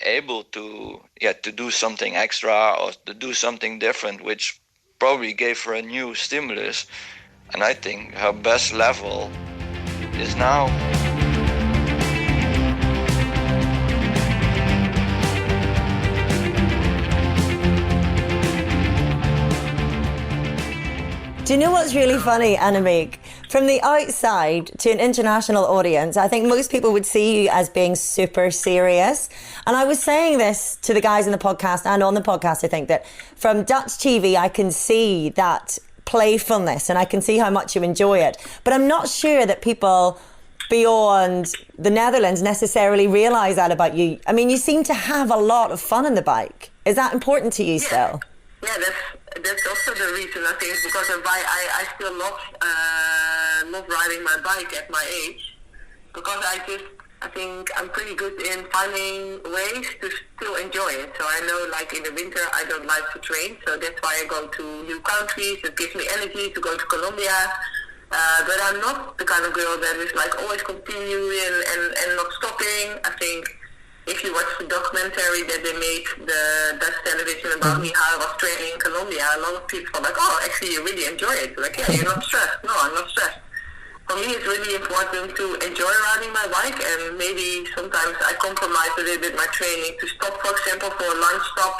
able to do something extra or to do something different, which probably gave her a new stimulus. And I think her best level is now. Do you know what's really funny, Annemiek? From the outside to an international audience, I think most people would see you as being super serious. And I was saying this to the guys in the podcast and on the podcast, I think, that from Dutch TV, I can see that playfulness and I can see how much you enjoy it. But I'm not sure that people beyond the Netherlands necessarily realise that about you. I mean, you seem to have a lot of fun on the bike. Is that important to you still? Yeah, that's also the reason, I think, because I still love riding my bike at my age, because I think I'm pretty good in finding ways to still enjoy it. So I know, like in the winter, I don't like to train, so that's why I go to new countries. It gives me energy to go to Colombia. But I'm not the kind of girl that is like always continuing and not stopping. I think if you watch the documentary that they made, the Dutch television about me, how I was training in Colombia, a lot of people are like, oh, actually you really enjoy it. Like, yeah, you're not stressed. No, I'm not stressed. For me, it's really important to enjoy riding my bike, and maybe sometimes I compromise a little bit my training to stop, for example, for a lunch stop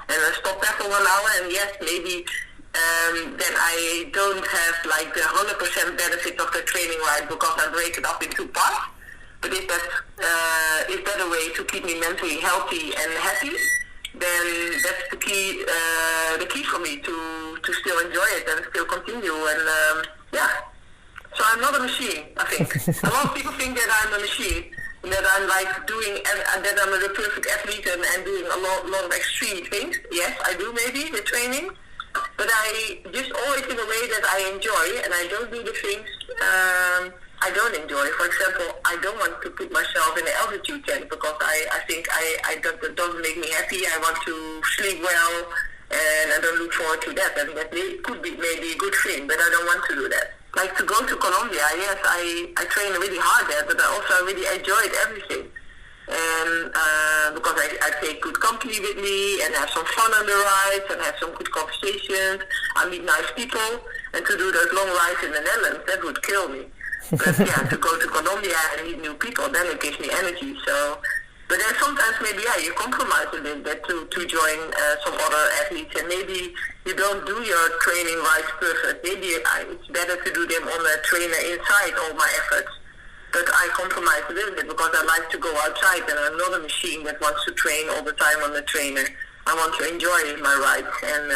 and a stop there for 1 hour. And yes, maybe then I don't have like the 100% benefit of the training ride because I break it up in 2 parts. But if that a way to keep me mentally healthy and happy, then that's the key for me to still enjoy it and still continue. And so I'm not a machine, I think. A lot of people think that I'm a machine, that I'm like that I'm a perfect athlete and doing a lot of extreme things. Yes, I do maybe with training, but I just always in a way that I enjoy, and I don't do the things I don't enjoy. For example, I don't want to put myself in the altitude tent because I think that doesn't make me happy. I want to sleep well, and I don't look forward to that. And that could be maybe a good thing, but I don't want to do that. Like to go to Colombia, yes, I train really hard there, but I also really enjoyed everything. And because I take good company with me and have some fun on the rides and have some good conversations. I meet nice people, and to do those long rides in the Netherlands, that would kill me. But yeah, to go to Colombia and meet new people, then it gives me energy. So, but then sometimes maybe you compromise a little bit to join some other athletes, and maybe you don't do your training rides perfect. Maybe it's better to do them on a trainer inside all my efforts. But I compromise a little bit because I like to go outside, and I'm not a machine that wants to train all the time on the trainer. I want to enjoy my rides, and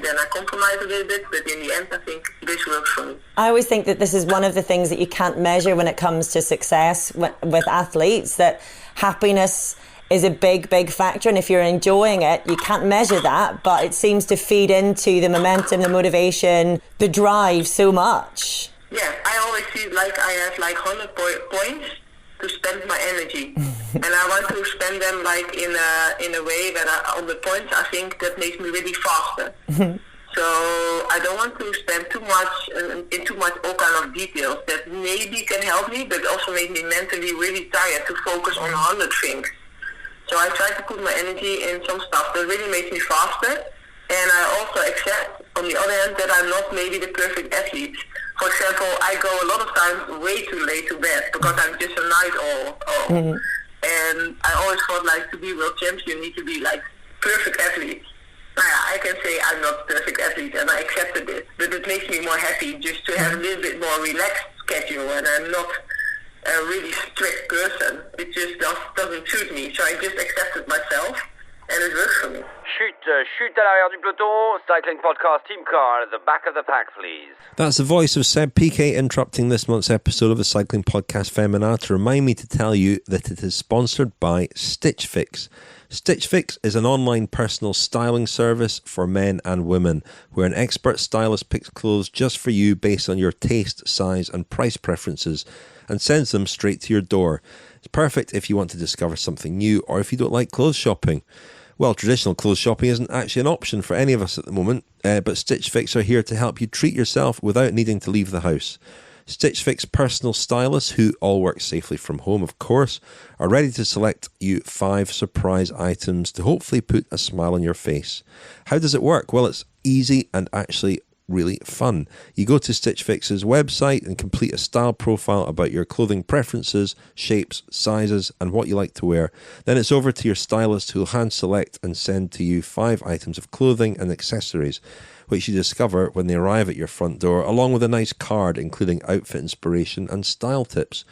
then I compromise a little bit, but in the end I think this works for me. I always think that this is one of the things that you can't measure when it comes to success with athletes, that happiness is a big factor, and if you're enjoying it, you can't measure that, but it seems to feed into the momentum, the motivation, the drive so much. Yeah, I always see like I have like 100 points to spend my energy. And I want to spend them like in a way that on the points I think that makes me really faster. So I don't want to spend too much all kind of details that maybe can help me, but also make me mentally really tired to focus on 100 things. So I try to put my energy in some stuff that really makes me faster. And I also accept, on the other hand, that I'm not maybe the perfect athlete. For example, I go a lot of times way too late to bed because I'm just a night owl. And I always thought like to be world champion, you need to be like perfect athlete. I can say I'm not a perfect athlete, and I accepted it. But it makes me more happy just to have a little bit more relaxed schedule, and I'm not a really strict person. It just doesn't suit me. So I just accepted myself, and it works for me. Chut, chute à l'arrière du peloton, Cycling Podcast team car at the back of the pack, please. That's the voice of Seb Piquet interrupting this month's episode of the Cycling Podcast Féminin to remind me to tell you that it is sponsored by Stitch Fix. Stitch Fix is an online personal styling service for men and women, where an expert stylist picks clothes just for you based on your taste, size and price preferences and sends them straight to your door. It's perfect if you want to discover something new or if you don't like clothes shopping. Well, traditional clothes shopping isn't actually an option for any of us at the moment, but Stitch Fix are here to help you treat yourself without needing to leave the house. Stitch Fix personal stylists, who all work safely from home, of course, are ready to select you 5 surprise items to hopefully put a smile on your face. How does it work? Well, it's easy and actually really fun. You go to Stitch Fix's website and complete a style profile about your clothing preferences, shapes, sizes and what you like to wear. Then it's over to your stylist, who'll hand select and send to you 5 items of clothing and accessories, which you discover when they arrive at your front door, along with a nice card including outfit inspiration and style tips.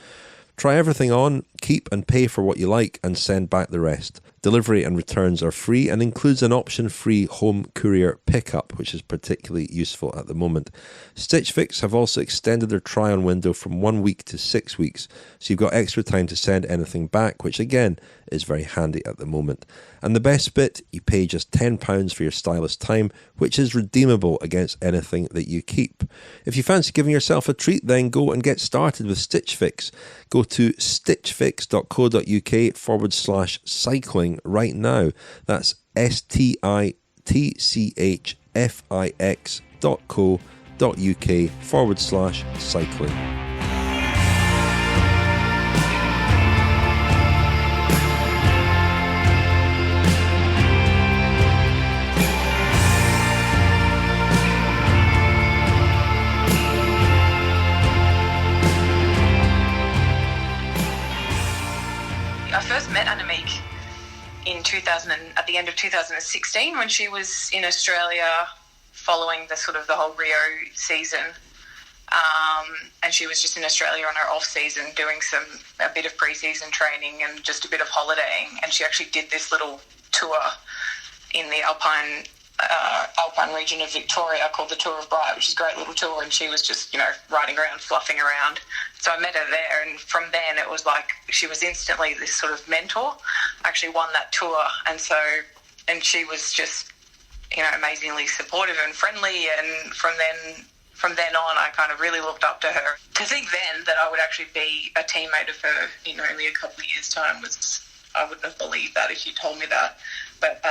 Try everything on, keep and pay for what you like and send back the rest. Delivery and returns are free and includes an option-free home courier pickup, which is particularly useful at the moment. Stitch Fix have also extended their try-on window from 1 week to 6 weeks, so you've got extra time to send anything back, which again is very handy at the moment. And the best bit, you pay just £10 for your stylist time, which is redeemable against anything that you keep. If you fancy giving yourself a treat, then go and get started with Stitch Fix. Go to stitchfix.co.uk/cycling right now. That's stitchfix.co.uk/cycling. Met Annemiek at the end of 2016 when she was in Australia following the whole Rio season, and she was just in Australia on her off season doing a bit of pre-season training and just a bit of holidaying, and she actually did this little tour in the Alpine region of Victoria called the Tour of Bright, which is a great little tour, and she was just riding around, fluffing around. So I met her there, and from then it was like she was instantly this sort of mentor. I actually won that tour, and she was just amazingly supportive and friendly, and from then on I kind of really looked up to her. To think then that I would actually be a teammate of her in only a couple of years' time I wouldn't have believed that if you told me that. But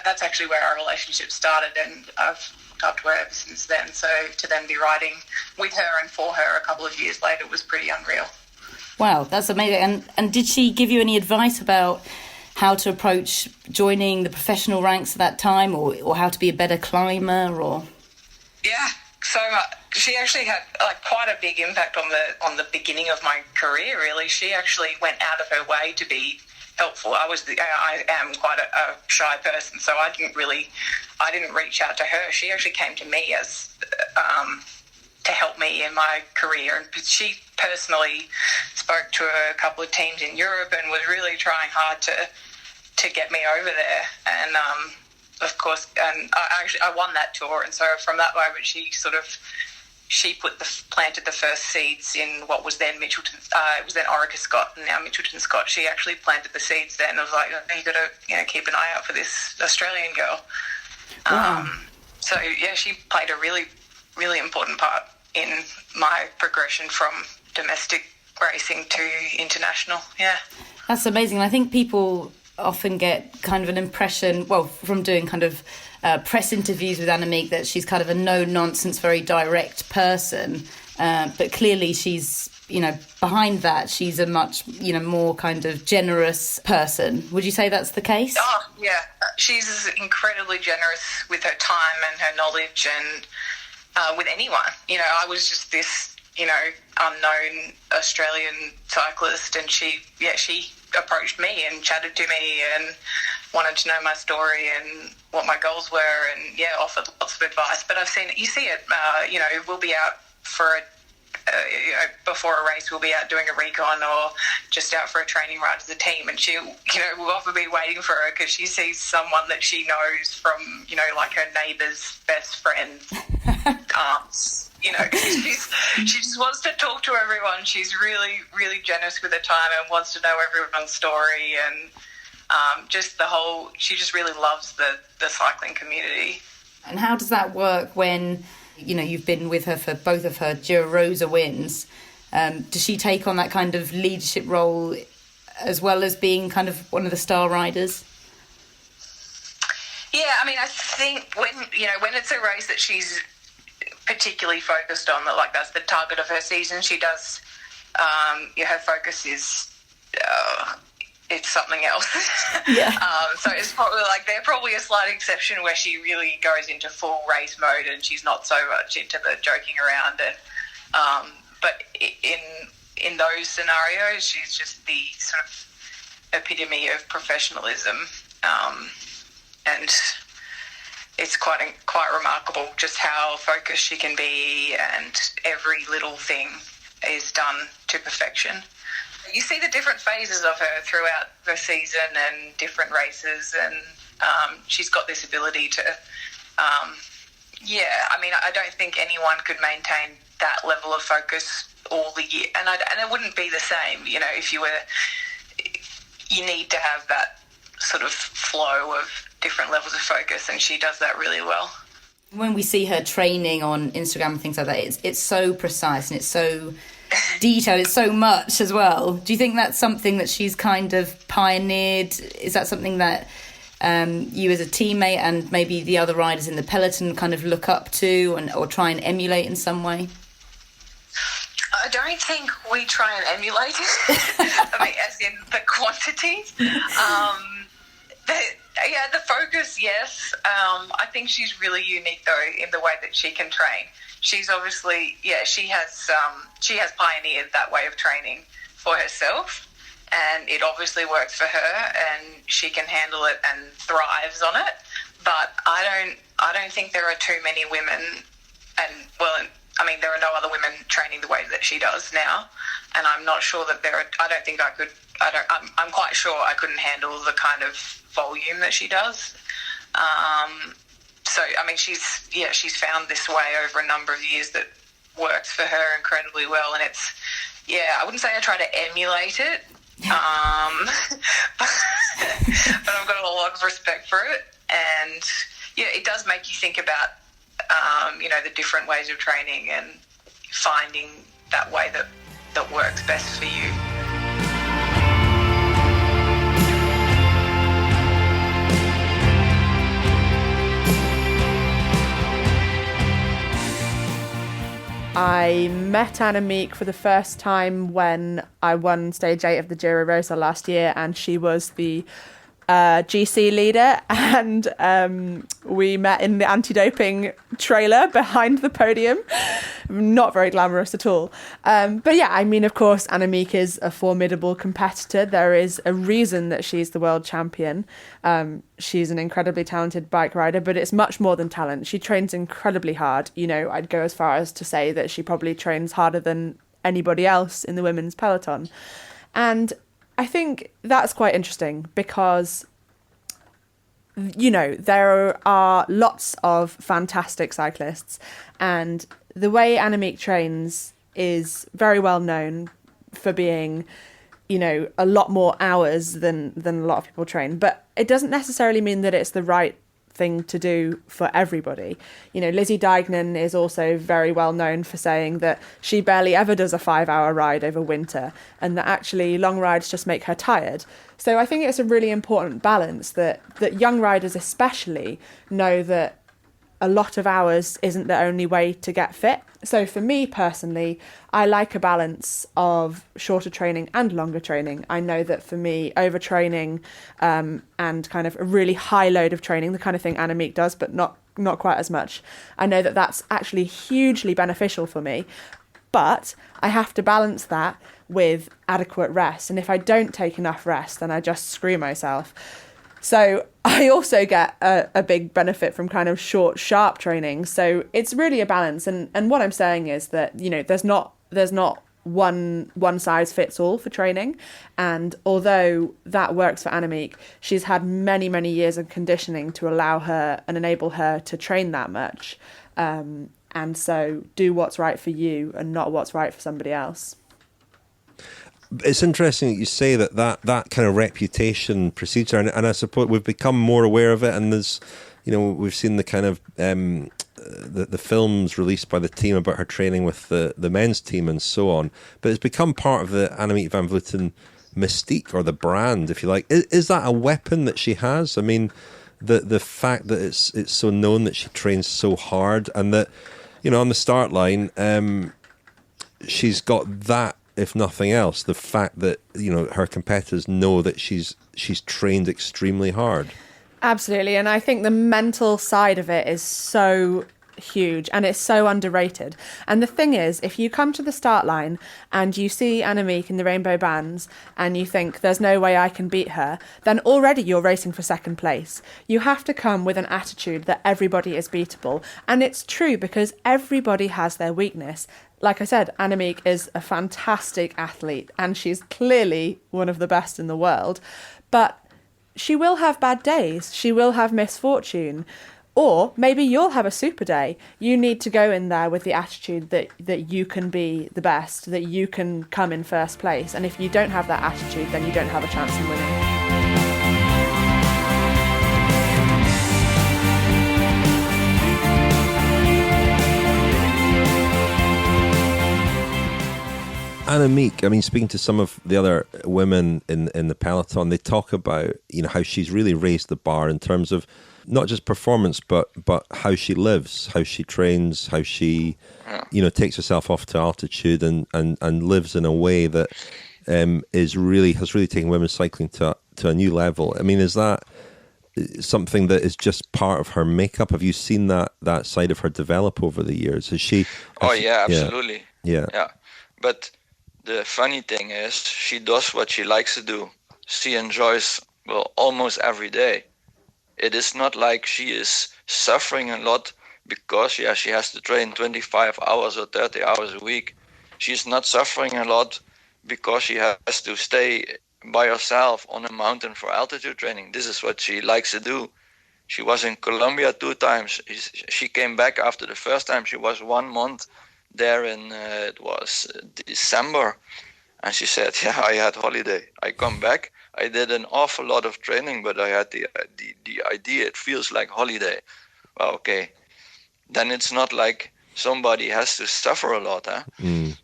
that's actually where our relationship started, and I've looked up to her ever since then. So to then be riding with her and for her a couple of years later was pretty unreal. Wow, that's amazing. And did she give you any advice about how to approach joining the professional ranks at that time, or how to be a better climber? Or Yeah, so she actually had quite a big impact on the beginning of my career, really. She actually went out of her way to be helpful. I am quite a shy person, so I didn't reach out to her. She actually came to me as to help me in my career, and she personally spoke to a couple of teams in Europe and was really trying hard to get me over there. And of course, and I won that tour, and so from that moment she planted the first seeds in what was then it was then Orla-Schennaoui and now Mitchelton-Scott. She actually planted the seeds then. I was like, you got to keep an eye out for this Australian girl. Wow. So yeah, she played a really, really important part in my progression from domestic racing to international. Yeah. That's amazing. I think people often get kind of an impression, from doing kind of press interviews with Annemiek, that she's kind of a no-nonsense, very direct person. But clearly she's, behind that, she's a much, more kind of generous person. Would you say that's the case? Oh, yeah. She's incredibly generous with her time and her knowledge and with anyone. I was just this, unknown Australian cyclist, and she approached me and chatted to me and wanted to know my story and what my goals were, and offered lots of advice. But you see it, we'll be out for before a race we'll be out doing a recon or just out for a training ride as a team, and she, will often be waiting for her because she sees someone that she knows from, like her neighbour's best friend's aunts. She just wants to talk to everyone. She's really, really generous with her time and wants to know everyone's story, and she just really loves the cycling community. And how does that work when, you've been with her for both of her Giro Rosa wins? Does she take on that kind of leadership role as well as being kind of one of the star riders? Yeah, I think when it's a race that she's particularly focused on, that's the target of her season, she does, her focus is, it's something else. Yeah. So it's probably they're probably a slight exception where she really goes into full race mode and she's not so much into the joking around. And but in those scenarios, she's just the sort of epitome of professionalism, and it's quite remarkable just how focused she can be, and every little thing is done to perfection. You see the different phases of her throughout the season and different races, and she's got this ability to, I don't think anyone could maintain that level of focus all the year, and it wouldn't be the same, if you need to have that sort of flow of different levels of focus, and she does that really well. When we see her training on Instagram and things like that, it's so precise and it's so detailed, it's so much as well. Do you think that's something that she's kind of pioneered? Is that something that you as a teammate and maybe the other riders in the peloton kind of look up to or try and emulate in some way? I don't think we try and emulate it. As in the quantity. The focus, yes. I think she's really unique though in the way that she can train. She's obviously, she has pioneered that way of training for herself, and it obviously works for her, and she can handle it and thrives on it. But I don't think there are too many women, there are no other women training the way that she does now, and I'm not sure that I'm quite sure I couldn't handle the kind of volume that she does. She's found this way over a number of years that works for her incredibly well, and it's, I wouldn't say I try to emulate it, but I've got a lot of respect for it, and it does make you think about, the different ways of training and finding that way that works best for you. I met Annemiek for the first time when I won stage 8 of the Giro Rosa last year, and she was the GC leader, and we met in the anti-doping trailer behind the podium. Not very glamorous at all. Of course, Annemiek is a formidable competitor. There is a reason that she's the world champion. She's an incredibly talented bike rider, but it's much more than talent. She trains incredibly hard. I'd go as far as to say that she probably trains harder than anybody else in the women's peloton. And I think that's quite interesting because, there are lots of fantastic cyclists, and the way Annemiek trains is very well known for being, a lot more hours than a lot of people train. But it doesn't necessarily mean that it's the right thing to do for everybody. Lizzy Deignan is also very well known for saying that she barely ever does a 5-hour ride over winter, and that actually long rides just make her tired. So I think it's a really important balance that young riders especially know that a lot of hours isn't the only way to get fit. So for me personally, I like a balance of shorter training and longer training. I know that for me, overtraining and kind of a really high load of training, the kind of thing Annemiek does, but not quite as much, I know that that's actually hugely beneficial for me. But I have to balance that with adequate rest. And if I don't take enough rest, then I just screw myself. So I also get a big benefit from kind of short, sharp training. So it's really a balance. And what I'm saying is that, there's not there's not one size fits all for training. And although that works for Annemiek, she's had many, many years of conditioning to allow her and enable her to train that much. And so do what's right for you and not what's right for somebody else. It's interesting that you say that kind of reputation precedes her, and I suppose we've become more aware of it, and there's, we've seen the kind of the films released by the team about her training with the men's team and so on, but it's become part of the Annemiek van Vleuten mystique, or the brand, if you like. Is that a weapon that she has? I mean, the fact that it's so known that she trains so hard, and that, on the start line, she's got that, if nothing else, the fact that, her competitors know that she's trained extremely hard. Absolutely. And I think the mental side of it is so huge, and it's so underrated. And the thing is, if you come to the start line and you see Annemiek in the rainbow bands and you think there's no way I can beat her, then already you're racing for second place. You have to come with an attitude that everybody is beatable. And it's true, because everybody has their weakness. Like I said, Annemiek is a fantastic athlete and she's clearly one of the best in the world, but she will have bad days. She will have misfortune. Or maybe you'll have a super day. You need to go in there with the attitude that you can be the best, that you can come in first place. And if you don't have that attitude, then you don't have a chance in winning. Annemiek, I mean, speaking to some of the other women in the peloton, they talk about, how she's really raised the bar in terms of not just performance, but how she lives, how she trains, how she, takes herself off to altitude and lives in a way that has really taken women's cycling to a new level. I mean, is that something that is just part of her makeup? Have you seen that side of her develop over the years? Absolutely. Yeah. But the funny thing is, she does what she likes to do. She enjoys, almost every day. It is not like she is suffering a lot because she has to train 25 hours or 30 hours a week. She's not suffering a lot because she has to stay by herself on a mountain for altitude training. This is what she likes to do. She was in Colombia 2 times. She came back after the first time. She was 1 month there in, it was December. And she said, I had holiday. I come back. I did an awful lot of training, but I had the idea, it feels like holiday. Well, okay. Then it's not like somebody has to suffer a lot.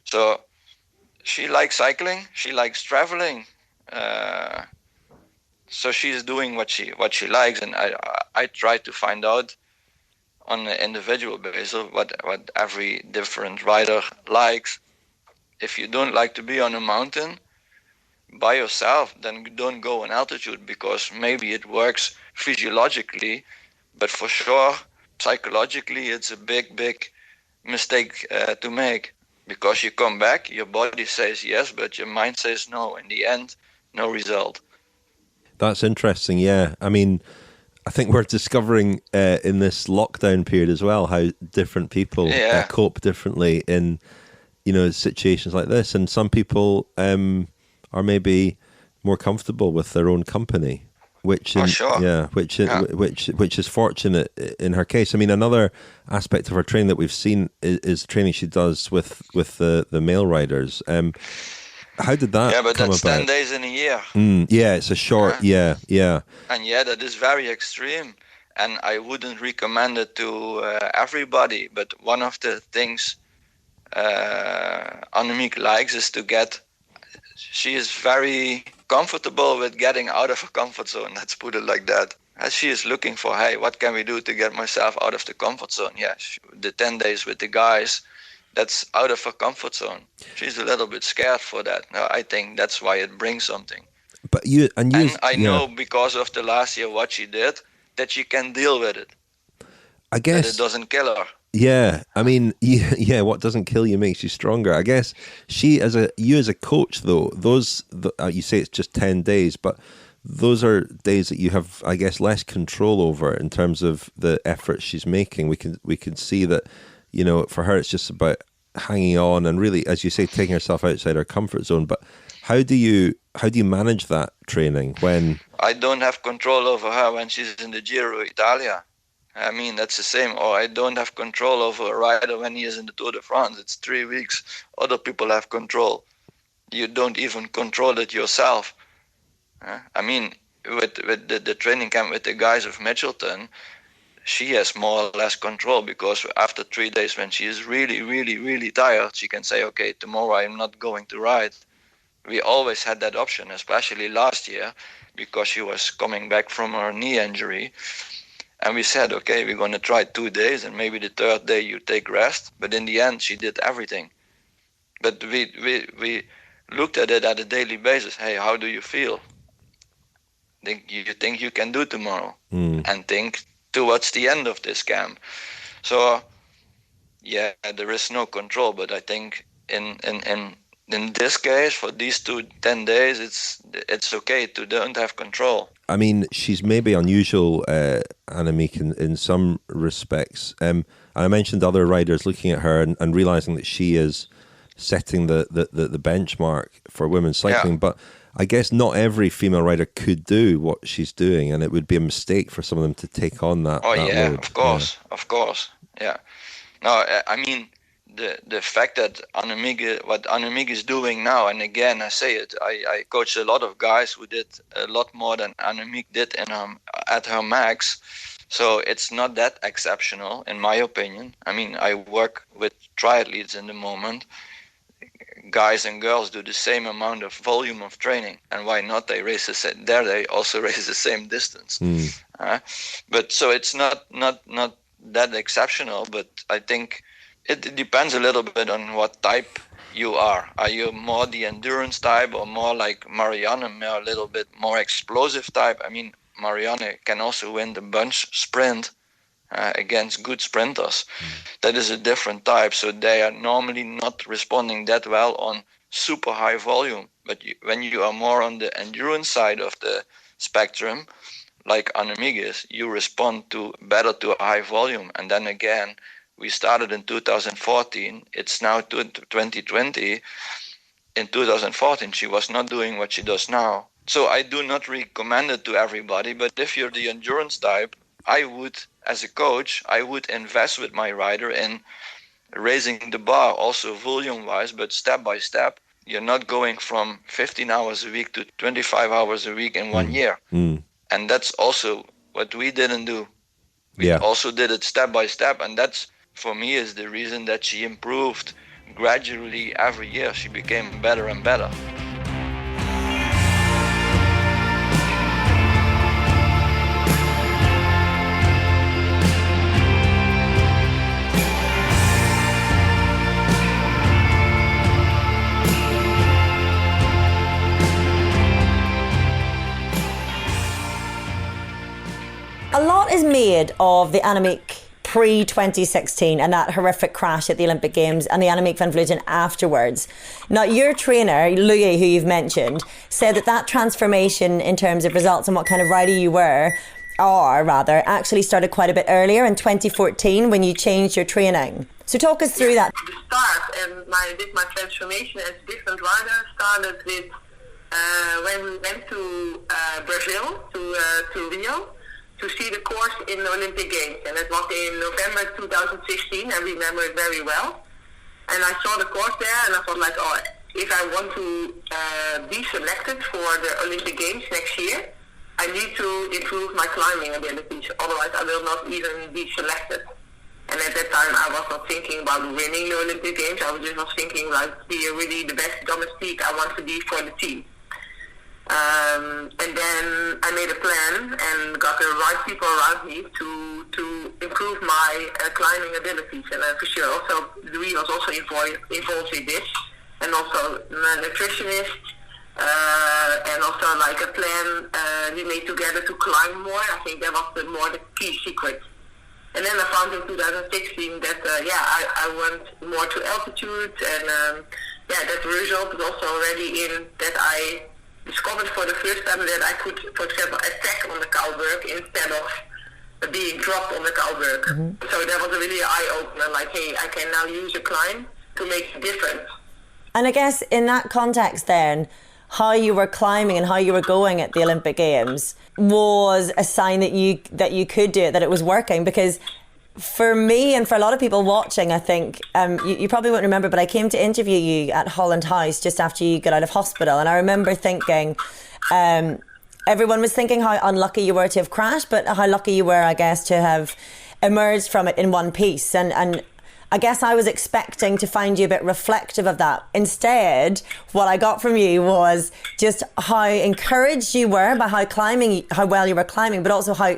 So she likes cycling. She likes traveling. So she's doing what she likes. And I try to find out on an individual basis what every different rider likes. If you don't like to be on a mountain by yourself, then don't go on altitude, because maybe it works physiologically, but for sure psychologically it's a big mistake to make, because you come back, your body says yes, but your mind says no. In the end, no result. That's interesting. Yeah, I mean, I think we're discovering in this lockdown period as well how different people cope differently in situations like this, and some people are maybe more comfortable with their own company, which is fortunate in her case. I mean, another aspect of her training that we've seen is the training she does with the male riders. How did that come about? Yeah, but that's 10 days in a year. It's a short, And that is very extreme, and I wouldn't recommend it to everybody. But one of the things Annemiek likes is she is very comfortable with getting out of her comfort zone. Let's put it like that. As she is looking for, what can we do to get myself out of the comfort zone? Yeah, the 10 days with the guys, that's out of her comfort zone. She's a little bit scared for that. I think that's why it brings something. But I know because of the last year what she did, that she can deal with it. I guess that it doesn't kill her. Yeah, I mean, what doesn't kill you makes you stronger. I guess you as a coach, though, you say it's just 10 days, but those are days that you have, I guess, less control over in terms of the effort she's making. We can see that, for her, it's just about hanging on and really, as you say, taking herself outside her comfort zone. But how do you manage that training when I don't have control over her when she's in the Giro Italia? I mean, that's the same. Or I don't have control over a rider when he is in the Tour de France. It's 3 weeks. Other people have control. You don't even control it yourself. I mean, with the training camp with the guys of Mitchelton, she has more or less control, because after 3 days when she is really, really, really tired, she can say, okay, tomorrow I'm not going to ride. We always had that option, especially last year, because she was coming back from her knee injury. And we said, okay, we're going to try 2 days, and maybe the third day you take rest. But in the end, she did everything. But we looked at it at a daily basis. Hey, how do you feel? You think you can do tomorrow? And think towards the end of this camp. So, yeah, there is no control. But I think in this case, for these 10 days, it's okay to don't have control. I mean, she's maybe unusual, Annemiek, in some respects. And I mentioned other riders looking at her and realising that she is setting the benchmark for women's cycling. But I guess not every female rider could do what she's doing, and it would be a mistake for some of them to take on that. Oh, that yeah, load. of course. Yeah. No, I mean, the fact that what Annemiek is doing now, and again, I say it, I coached a lot of guys who did a lot more than Annemiek did at her max. So it's not that exceptional, in my opinion. I mean, I work with triathletes in the moment. Guys and girls do the same amount of volume of training, and why not? They they also race the same distance. But so it's not that exceptional. But I think it depends a little bit on what type you are. Are you more the endurance type, or more like Marianne, a little bit more explosive type? I mean, Marianne can also win the bunch sprint against good sprinters. That is a different type, so they are normally not responding that well on super high volume. But when you are more on the endurance side of the spectrum, like Annemiek is, you respond better to a high volume. And then again, we started in 2014, it's now 2020. In 2014, she was not doing what she does now. So I do not recommend it to everybody, but if you're the endurance type, I would, as a coach, I would invest with my rider in raising the bar, also volume-wise, but step by step. You're not going from 15 hours a week to 25 hours a week in 1 year. And that's also what we didn't do. We also did it step by step, and that's, for me, is the reason that she improved gradually every year. She became better and better. A lot is made of the Annemiek pre-2016 and that horrific crash at the Olympic Games, and the Annemiek van Vleuten afterwards. Now, your trainer, Louis, who you've mentioned, said that transformation in terms of results and what kind of rider you actually started quite a bit earlier in 2014 when you changed your training. So talk us through that. The start and my transformation as a different rider started with when we went to Brazil, to Rio, to see the course in the Olympic Games. And it was in November 2016, I remember it very well. And I saw the course there, and I thought like, if I want to be selected for the Olympic Games next year, I need to improve my climbing abilities, otherwise I will not even be selected. And at that time I was not thinking about winning the Olympic Games, I was just thinking like be really the best domestique I want to be for the team. And then I made a plan and got the right people around me to improve my climbing abilities. And for sure, also Louis was also involved with this, and also my nutritionist, and also like a plan we made together to climb more. I think that was the key secret. And then I found in 2016 that I went more to altitude, and that result was also already in that I discovered for the first time that I could, for example, attack on the Kouwberg instead of being dropped on the Kouwberg. So that was a really eye-opener, like, hey, I can now use a climb to make a difference. And I guess in that context then, how you were climbing and how you were going at the Olympic Games was a sign that you could do it, that it was working. Because for me and for a lot of people watching, I think, you probably won't remember, but I came to interview you at Holland House just after you got out of hospital. And I remember thinking, everyone was thinking how unlucky you were to have crashed, but how lucky you were, I guess, to have emerged from it in one piece. And I guess I was expecting to find you a bit reflective of that. Instead, what I got from you was just how encouraged you were by how well you were climbing, but also how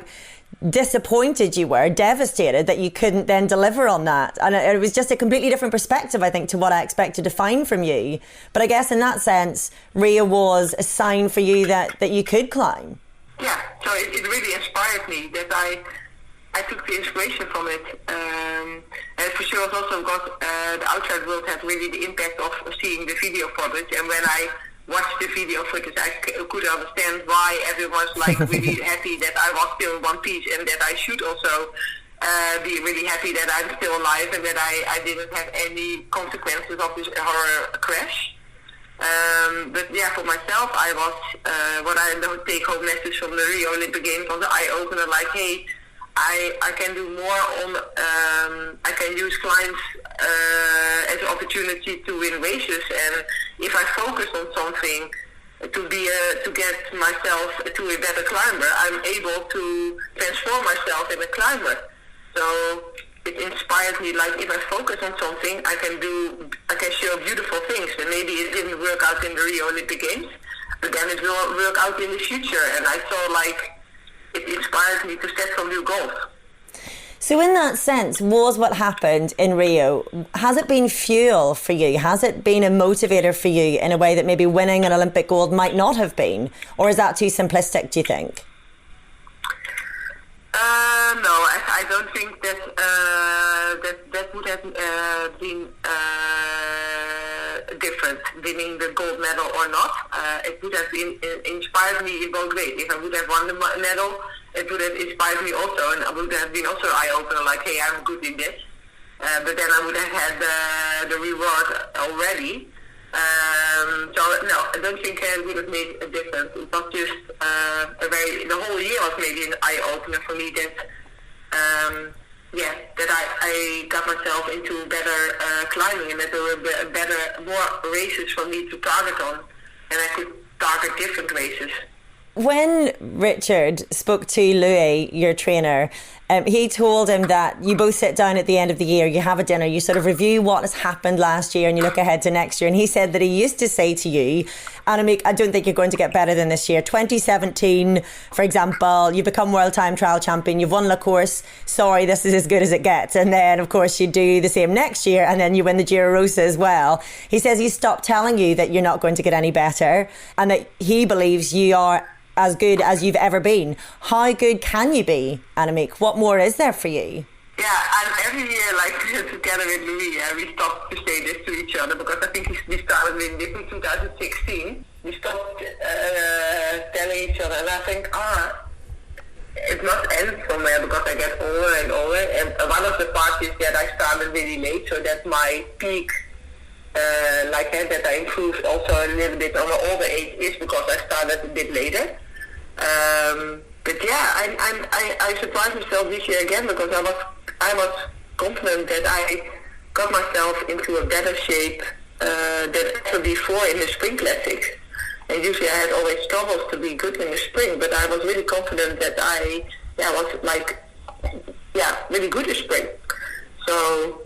disappointed you were, devastated that you couldn't then deliver on that. And it was just a completely different perspective, I think, to what I expected to find from you. But I guess in that sense, Rio was a sign for you that you could climb. Yeah, so it really inspired me that I took the inspiration from it. And for sure, I've also got the outside world had really the impact of seeing the video footage. And when I watched the video footage, I could understand why everyone's like really happy that I was still in one piece, and that I should also be really happy that I'm still alive and that I didn't have any consequences of this horror crash. But yeah, for myself, I was what I take home message from the Rio Olympic Games was an eye opener. Like, hey, I can do more on. I can use climbs as an opportunity to win races, and if I focus on something to get myself to a better climber, I'm able to transform myself in a climber. So it inspired me. Like, if I focus on something, I can show beautiful things. And maybe it didn't work out in the Rio Olympic Games, but then it will work out in the future. And I saw like it inspired me to set some new goals. So in that sense, was what happened in Rio, has it been fuel for you? Has it been a motivator for you in a way that maybe winning an Olympic gold might not have been? Or is that too simplistic, do you think? No, I don't think that would have been different, winning the gold medal or not. It would have inspired me in both ways. If I would have won the medal, it would have inspired me also, and I would have been also eye-opener, like, hey, I'm good in this. But then I would have had the reward already. So no, I don't think it would have made a difference. It was just the whole year was maybe an eye-opener for me that that I got myself into better climbing, and that there were more races for me to target on, and I could target different races. When Richard spoke to Louis, your trainer, he told him that you both sit down at the end of the year, you have a dinner, you sort of review what has happened last year and you look ahead to next year. And he said that he used to say to you, Annemiek, I don't think you're going to get better than this year. 2017, for example, you've become world time trial champion, you've won La Course, sorry, this is as good as it gets. And then, of course, you do the same next year and then you win the Giro Rosa as well. He says he stopped telling you that you're not going to get any better and that he believes you are as good as you've ever been. How good can you be, Annemiek? What more is there for you? Yeah, and every year, like, together with Louis, we stopped to say this to each other, because I think we started with this in 2016. We stopped telling each other, and I think, it must end somewhere, because I get older and older. And one of the parts is that I started really late, so that my peak, that I improved also a little bit on the older age, is because I started a bit later. But yeah, I surprised myself this year again, because I was confident that I got myself into a better shape than ever before in the spring classics. And usually I had always struggles to be good in the spring, but I was really confident that I was really good in spring. So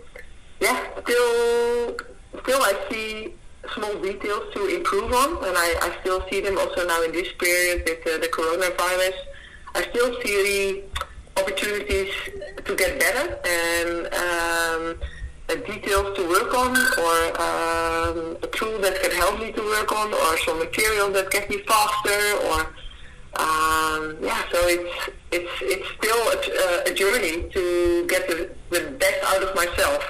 yeah, still I see small details to improve on, and I still see them also now in this period with the coronavirus. I still see opportunities to get better and details to work on, or a tool that can help me to work on, or some material that gets me faster, or so it's still a journey to get the best out of myself.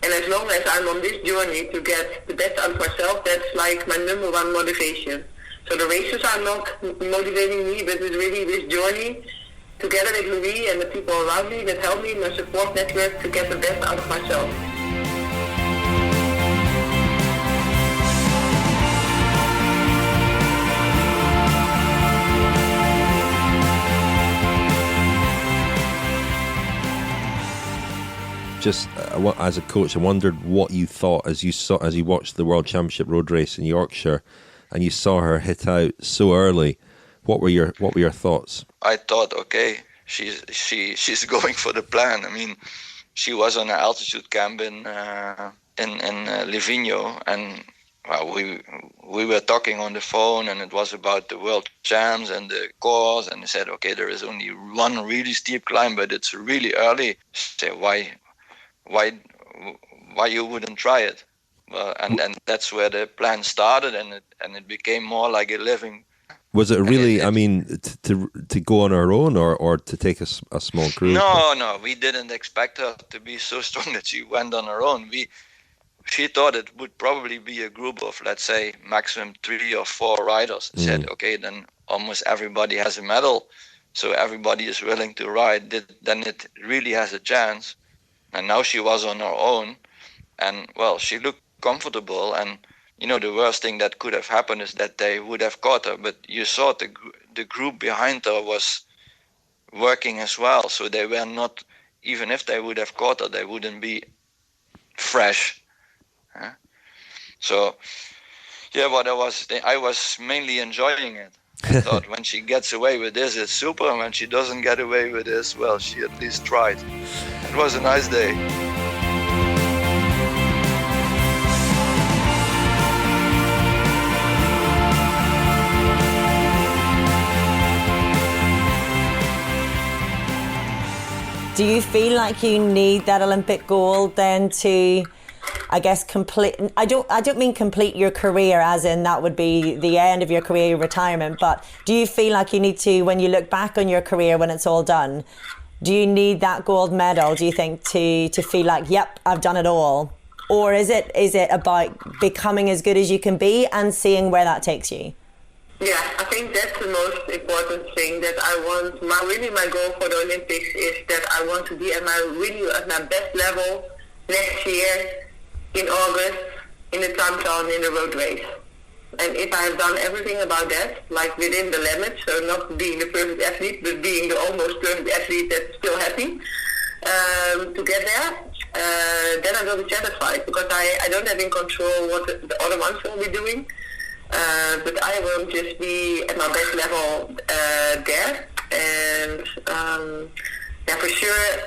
And as long as I'm on this journey to get the best out of myself, that's like my number one motivation. So the races are not motivating me, but it's really this journey together with Louis and the people around me that help me in my support network to get the best out of myself. just as a coach, I wondered what you thought as you watched the World Championship road race in Yorkshire, and you saw her hit out so early. What were your thoughts? I thought, okay, she's going for the plan. I mean, she was on an altitude camp in Livigno, and we were talking on the phone, and it was about the world champs and the course, and they said, okay, there is only one really steep climb, but it's really early. Say, why you wouldn't try it? Well, and that's where the plan started, and it became more like a living. Was it really? I mean, to go on her own, or to take a small group? No, we didn't expect her to be so strong that she went on her own. She thought it would probably be a group of, let's say, maximum 3 or 4 riders. Said, okay, then almost everybody has a medal, so everybody is willing to ride. Then it really has a chance. And now she was on her own, and well, she looked comfortable. And the worst thing that could have happened is that they would have caught her. But you saw the group behind her was working as well, so they were not. Even if they would have caught her, they wouldn't be fresh. So, what I was mainly enjoying it. I thought when she gets away with this, it's super. And when she doesn't get away with this, well, she at least tried. It was a nice day. Do you feel like you need that Olympic gold then to, I guess, complete? I don't mean complete your career, as in that would be the end of your career, your retirement. But do you feel like you need to, when you look back on your career when it's all done, do you need that gold medal? Do you think to feel like, yep, I've done it all, or is it about becoming as good as you can be and seeing where that takes you? Yeah, I think that's the most important thing that I want. My goal for the Olympics is that I want to be at my best level next year in August in the time trial in the road race. And if I have done everything about that, like within the limits, so not being the perfect athlete, but being the almost perfect athlete that's still happy to get there, then I will be satisfied, because I don't have in control what the other ones will be doing. But I will just be at my best level there, and for sure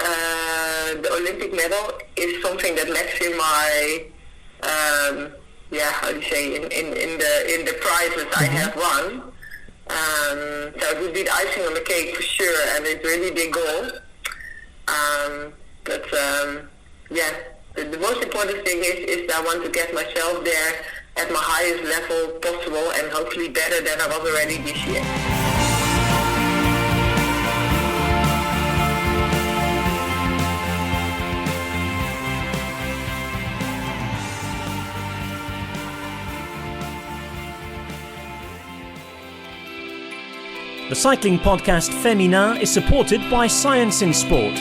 the Olympic medal is something that lacks in my in the prizes I have won. So it would be the icing on the cake for sure, and it's a really big goal. The most important thing is that I want to get myself there at my highest level possible, and hopefully better than I was already this year. The Cycling Podcast Féminin is supported by Science in Sport.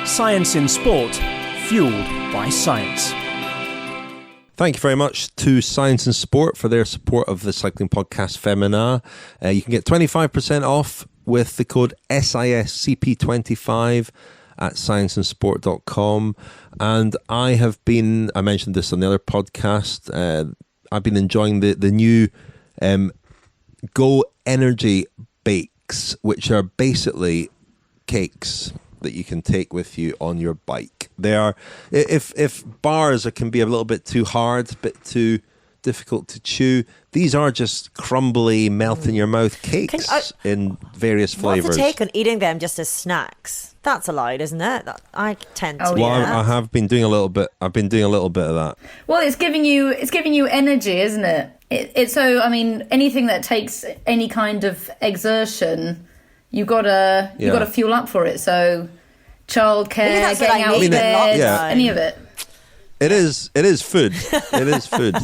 Science in Sport, fueled by science. Thank you very much to Science and Sport for their support of the Cycling Podcast Féminin. You can get 25% off with the code SISCP25 at scienceandsport.com. And I mentioned this on the other podcast, I've been enjoying the new Go Energy Bakes, which are basically cakes that you can take with you on your bike. They are, if bars can be a little bit too hard, a bit too difficult to chew, these are just crumbly, melt in your mouth cakes in various flavours. What's the take on eating them just as snacks? That's allowed, isn't it? I tend to. I have been doing a little bit. I've been doing a little bit of that. Well, it's giving you energy, isn't it? It's so. I mean, anything that takes any kind of exertion, you gotta fuel up for it. So, childcare, getting out of bed, any of it. It is food. It is food.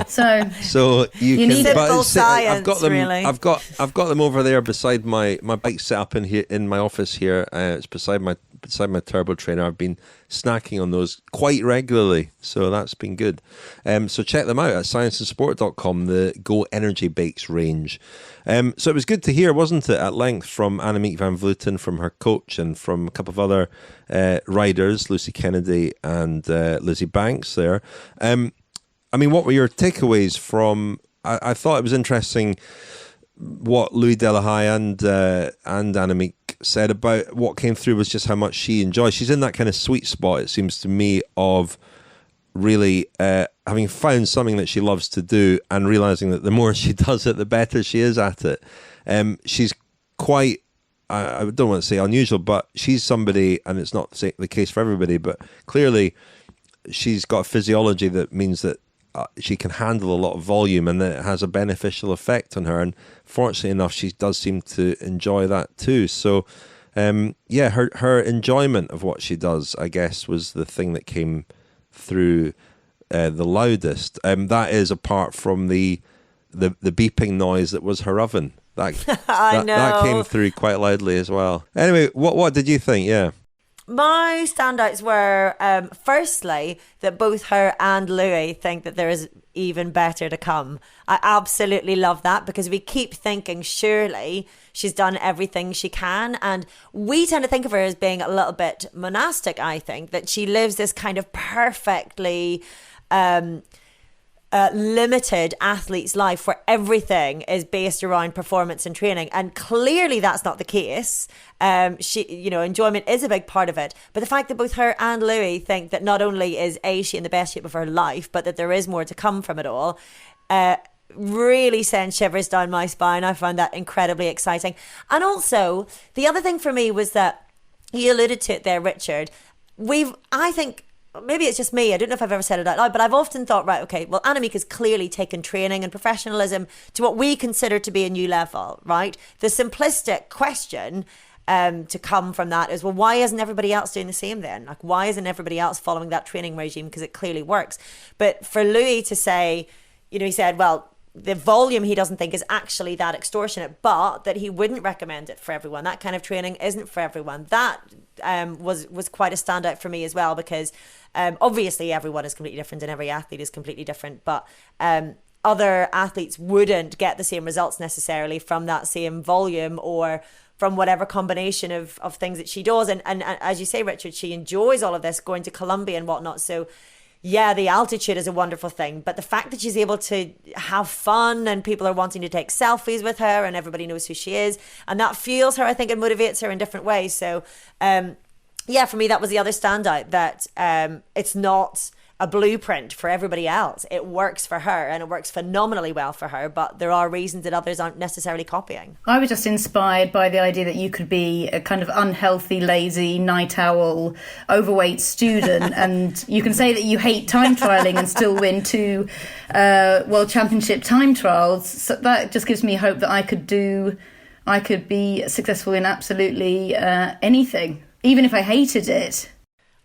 So you can. Simple science, I've got them. Really. I've got them over there beside my bike set up in my office here. It's beside beside my turbo trainer. I've been snacking on those quite regularly, so that's been good. So check them out at scienceandsport.com, the Go Energy Bakes range. So it was good to hear, wasn't it, at length from Annemiek van Vleuten, from her coach, and from a couple of other riders, Lucy Kennedy and Lizzy Banks there. I mean, what were your takeaways from... I thought it was interesting what Louis Delahaije and Annemiek said about what came through was just how much she enjoys. She's in that kind of sweet spot, it seems to me, of really having found something that she loves to do and realising that the more she does it, the better she is at it. She's quite, I don't want to say unusual, but she's somebody, and it's not the case for everybody, but clearly she's got a physiology that means that she can handle a lot of volume, and then it has a beneficial effect on her. And fortunately enough, she does seem to enjoy that too. So, her enjoyment of what she does, I guess, was the thing that came through the loudest. That is apart from the beeping noise that was her oven. That came through quite loudly as well. Anyway, what did you think? Yeah. My standouts were, firstly, that both her and Louis think that there is even better to come. I absolutely love that, because we keep thinking, surely she's done everything she can. And we tend to think of her as being a little bit monastic, I think, that she lives this kind of perfectly... limited athlete's life where everything is based around performance and training, and clearly that's not the case. Enjoyment is a big part of it, but the fact that both her and Louis think that not only is she in the best shape of her life, but that there is more to come from it all, really sends shivers down my spine. I found that incredibly exciting. And also, the other thing for me was that, you alluded to it there, Richard, I think, maybe it's just me, I don't know if I've ever said it out loud, but I've often thought, right, okay, well, Annemiek has clearly taken training and professionalism to what we consider to be a new level, right? The simplistic question to come from that is, well, why isn't everybody else doing the same then? Like, why isn't everybody else following that training regime? Because it clearly works. But for Louis to say, he said, well, the volume he doesn't think is actually that extortionate, but that he wouldn't recommend it for everyone. That kind of training isn't for everyone. That was quite a standout for me as well, because obviously everyone is completely different and every athlete is completely different, but other athletes wouldn't get the same results necessarily from that same volume or from whatever combination of things that she does. And as you say, Richard, she enjoys all of this, going to Colombia and whatnot. So yeah, the altitude is a wonderful thing, but the fact that she's able to have fun and people are wanting to take selfies with her and everybody knows who she is, and that fuels her, I think, and motivates her in different ways. So, for me, that was the other standout, that it's not a blueprint for everybody else. It works for her, and it works phenomenally well for her, but there are reasons that others aren't necessarily copying. I was just inspired by the idea that you could be a kind of unhealthy, lazy, night owl, overweight student, and you can say that you hate time trialling and still win 2 World Championship time trials. So that just gives me hope that I could be successful in absolutely anything, even if I hated it.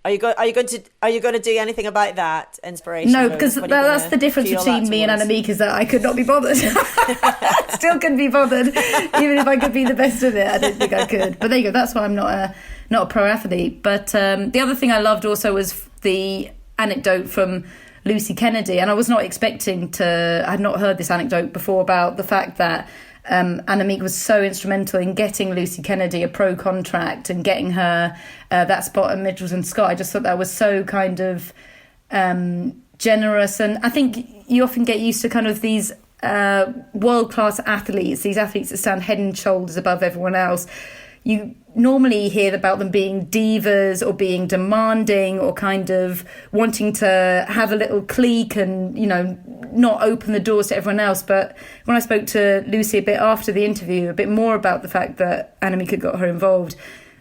Are you going to do anything about that inspiration? No, because that's the difference between me and Annemiek, is that I could not be bothered. Still couldn't be bothered, even if I could be the best of it. I don't think I could. But there you go. That's why I'm not a pro athlete. But the other thing I loved also was the anecdote from Lucy Kennedy, and I was not expecting to. I had not heard this anecdote before about the fact that Annemiek was so instrumental in getting Lucy Kennedy a pro contract and getting her that spot at Mitchelton-Scott. I just thought that was so kind of generous. And I think you often get used to kind of these world-class athletes, these athletes that stand head and shoulders above everyone else. You normally hear about them being divas or being demanding or kind of wanting to have a little clique and, not open the doors to everyone else. But when I spoke to Lucy a bit after the interview, a bit more about the fact that Annemiek had got her involved,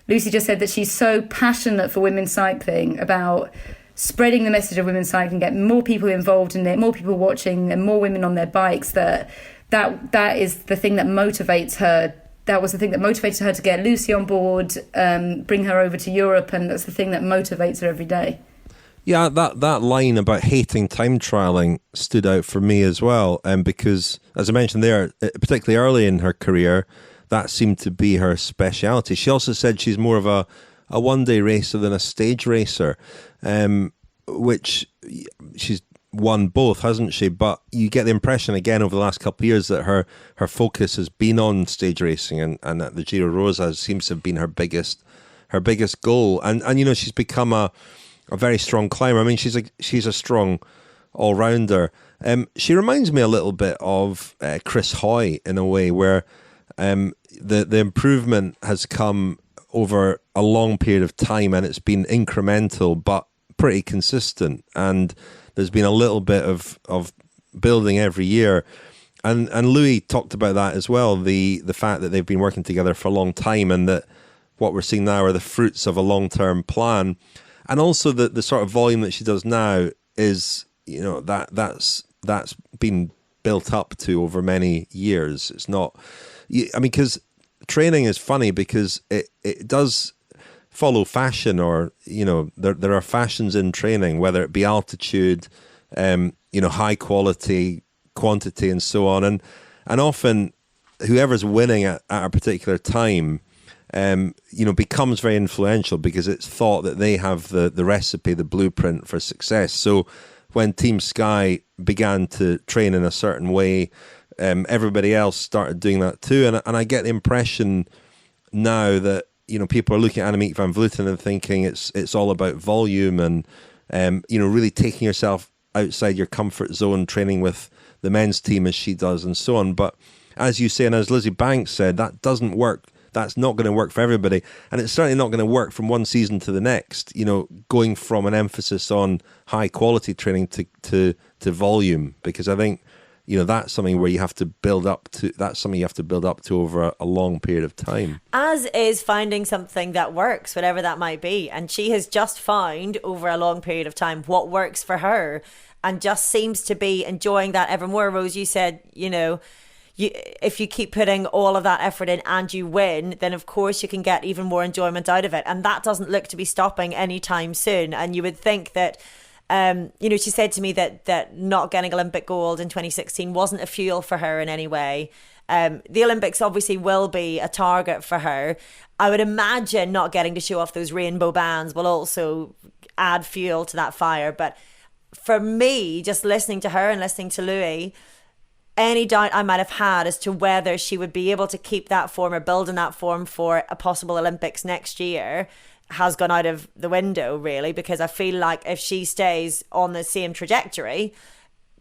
Lucy just said that she's so passionate for women's cycling, about spreading the message of women's cycling, getting more people involved in it, more people watching and more women on their bikes, that is the thing that motivates her. That was the thing that motivated her to get Lucy on board, bring her over to Europe, and that's the thing that motivates her every day. Yeah, that line about hating time trialling stood out for me as well, because, as I mentioned there, particularly early in her career, that seemed to be her speciality. She also said she's more of a one-day racer than a stage racer, which she's won both, hasn't she? But you get the impression again over the last couple of years that her focus has been on stage racing, and that the Giro Rosa seems to have been her biggest goal. And she's become a very strong climber. I mean, she's a strong all-rounder. She reminds me a little bit of Chris Hoy in a way, where the improvement has come over a long period of time, and it's been incremental but pretty consistent. And there's been a little bit of building every year. And Louis talked about that as well, the fact that they've been working together for a long time, and that what we're seeing now are the fruits of a long-term plan. And also the sort of volume that she does now is, that's been built up to over many years. It's not, because training is funny because it does follow fashion, or there are fashions in training, whether it be altitude, high quality, quantity, and so on, and often whoever's winning at a particular time becomes very influential because it's thought that they have the recipe, the blueprint for success. So when Team Sky began to train in a certain way, everybody else started doing that too, and I get the impression now that people are looking at Annemiek van Vleuten and thinking it's all about volume and really taking yourself outside your comfort zone, training with the men's team as she does, and so on. But as you say, and as Lizzy Banks said, that doesn't work. That's not going to work for everybody, and it's certainly not going to work from one season to the next. Going from an emphasis on high quality training to volume, because I think that's something where you have to build up to. That's something you have to build up to over a long period of time. As is finding something that works, whatever that might be. And she has just found over a long period of time what works for her, and just seems to be enjoying that ever more. Rose, you said, if you keep putting all of that effort in and you win, then of course you can get even more enjoyment out of it. And that doesn't look to be stopping anytime soon. And you would think that, she said to me that not getting Olympic gold in 2016 wasn't a fuel for her in any way. The Olympics obviously will be a target for her. I would imagine not getting to show off those rainbow bands will also add fuel to that fire. But for me, just listening to her and listening to Louis, any doubt I might have had as to whether she would be able to keep that form or build in that form for a possible Olympics next year has gone out of the window, really, because I feel like if she stays on the same trajectory,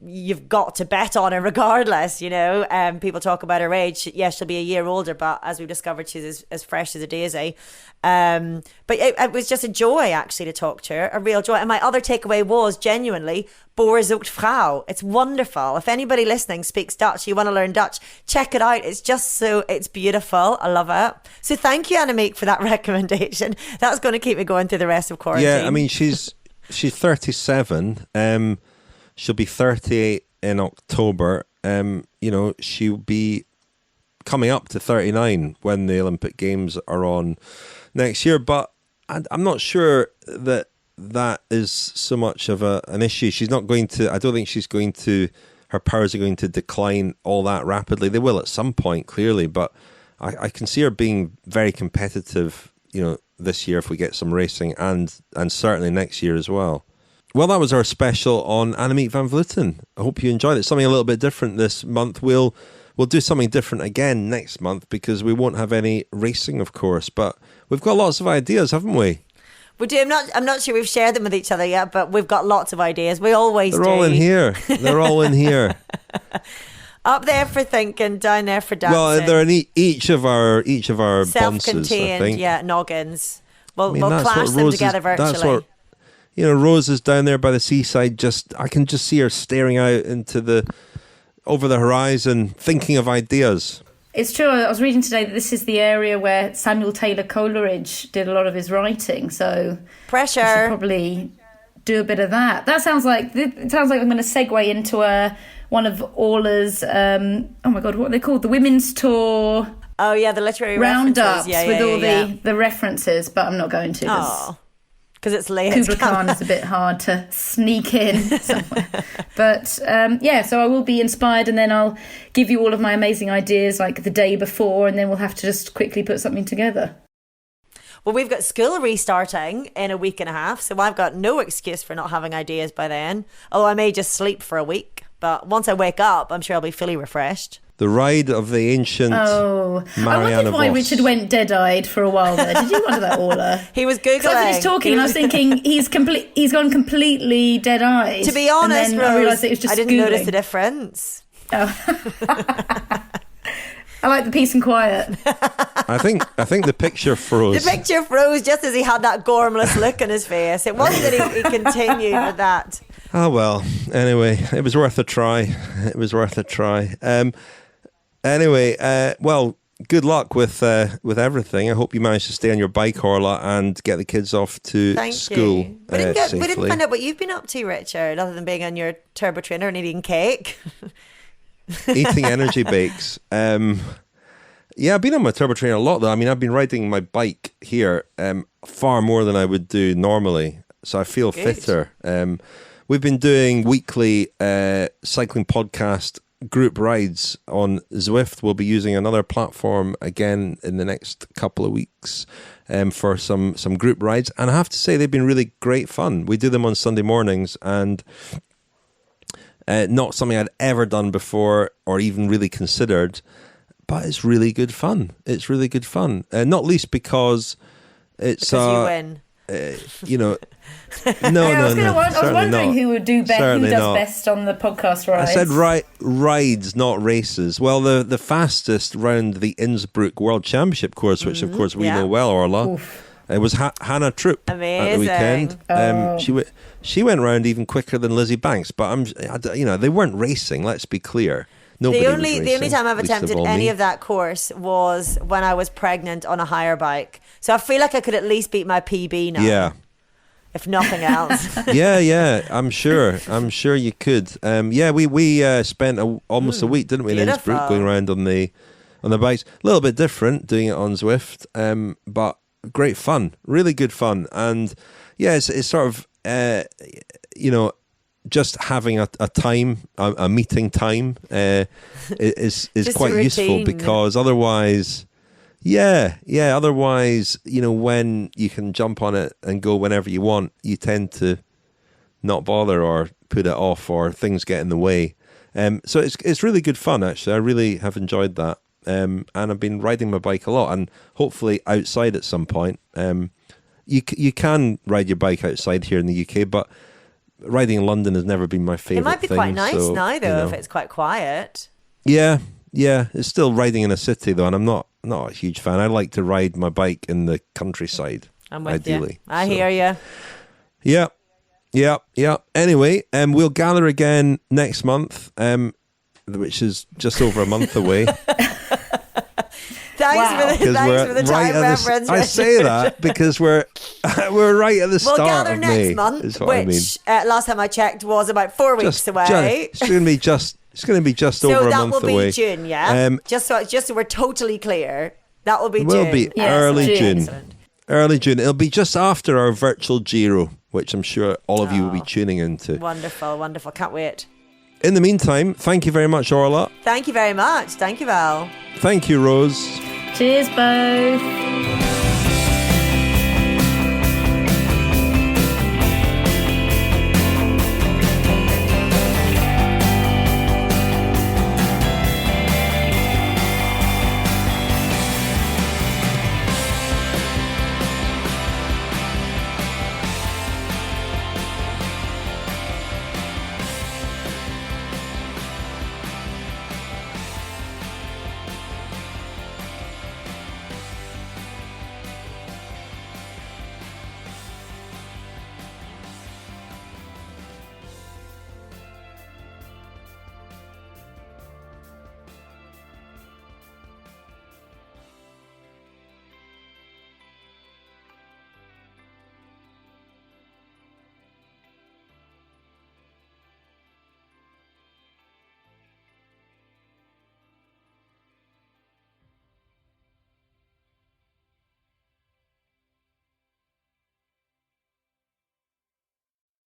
you've got to bet on her regardless. People talk about her age. Yes, she'll be a year older, but as we've discovered, she's as fresh as a daisy. But it was just a joy actually to talk to her, a real joy. And my other takeaway was genuinely Boer zoekt vrouw. It's wonderful. If anybody listening speaks Dutch, you want to learn Dutch, check it out. It's beautiful. I love it. So thank you, Annemiek, for that recommendation. That's going to keep me going through the rest of quarantine. Yeah, I mean, she's 37. She'll be 38 in October. She'll be coming up to 39 when the Olympic Games are on next year. But I'm not sure that is so much of an issue. She's not going to, I don't think she's going to, her powers are going to decline all that rapidly. They will at some point, clearly, but I can see her being very competitive, this year if we get some racing, and certainly next year as well. Well, that was our special on Annemiek van Vleuten. I hope you enjoyed it. Something a little bit different this month. We'll do something different again next month because we won't have any racing, of course. But we've got lots of ideas, haven't we? We do. I'm not sure we've shared them with each other yet, but we've got lots of ideas. We always do. They're all in here. They're all in here. Up there for thinking, down there for dancing. Well, they're in each of our self-contained, bonces, I think. noggins. We'll clash them together virtually. That's what, Rose is down there by the seaside. I can just see her staring out over the horizon, thinking of ideas. It's true. I was reading today that this is the area where Samuel Taylor Coleridge did a lot of his writing. So pressure. I should probably do a bit of that. It sounds like I'm going to segue into one of Orla's. Oh my God, what are they called? The Women's Tour. Oh yeah, the literary roundups references. with all the references, but I'm not going to. Because it's late. Kubla Khan is a bit hard to sneak in somewhere. But so I will be inspired, and then I'll give you all of my amazing ideas like the day before, and then we'll have to just quickly put something together. Well, we've got school restarting in a week and a half, so I've got no excuse for not having ideas by then. Although I may just sleep for a week, but once I wake up, I'm sure I'll be fully refreshed. The ride of the ancient I Marianne wondered why Vos. Richard went dead-eyed for a while there. Did you wonder that, Orla? He was Googling. I finished talking and I was thinking he's gone completely dead-eyed. To be honest, and then Rose, I realised it was just I didn't Googling. notice the difference. Oh. I like the peace and quiet. I think the picture froze. The picture froze just as he had that gormless look on his face. It wasn't that he continued with that. Oh, well. Anyway, it was worth a try. It was worth a try. Anyway, well, good luck with everything. I hope you manage to stay on your bike, Orla, and get the kids off to school safely. We didn't find out what you've been up to, Richard, other than being on your turbo trainer and eating cake. Eating energy bakes. Yeah, I've been on my turbo trainer a lot, though. I mean, I've been riding my bike here far more than I would do normally, so I feel fitter. We've been doing weekly cycling podcast group rides on Zwift. We'll be using another platform again in the next couple of weeks for some group rides, and I have to say they've been really great fun. We do them on Sunday mornings, and not something I'd ever done before or even really considered, but it's really good fun. It's really good fun, not least because it's you win. You know. No, I was wondering not. who would do best, Certainly who does not. best on the podcast rides. I said rides, not races. Well, the fastest round the Innsbruck World Championship course, which of course we know well, Orla. It was Hannah Troop at the weekend. She went round even quicker than Lizzy Banks, but they weren't racing. Let's be clear. Nobody was racing, the only time I've least of attempted all any me. of that course was when I was pregnant on a higher bike. So I feel like I could at least beat my PB now. Yeah. If nothing else. yeah, I'm sure you could. We spent almost a week, didn't we, in Innsbruck, going around on the bikes. A little bit different doing it on Zwift, but great fun, really good fun. And yeah, it's sort of just having a time, a meeting time, is quite useful, because otherwise. Otherwise, when you can jump on it and go whenever you want, you tend to not bother or put it off, or things get in the way. So it's really good fun, actually. I really have enjoyed that. And I've been riding my bike a lot, and hopefully outside at some point. You can ride your bike outside here in the UK, but riding in London has never been my favourite thing. It might be quite nice now, though, if it's quite quiet. Yeah, it's still riding in a city, though, and I'm not a huge fan. I like to ride my bike in the countryside. I'm with ideally. you. I hear you. Yeah. Anyway, we'll gather again next month, which is just over a month away. Thanks for the time reference. I say that because we're right at the start we'll gather of next May, month, is what which I mean. last time I checked was about 4 weeks away. It's going to be just over a month away. So that will be June, yeah? Just so we're totally clear, that will be June. Will be early June. Excellent. Early June. It'll be just after our virtual Giro, which I'm sure all of you will be tuning into. Wonderful. Can't wait. In the meantime, thank you very much, Orla. Thank you very much. Thank you, Val. Thank you, Rose. Cheers, both.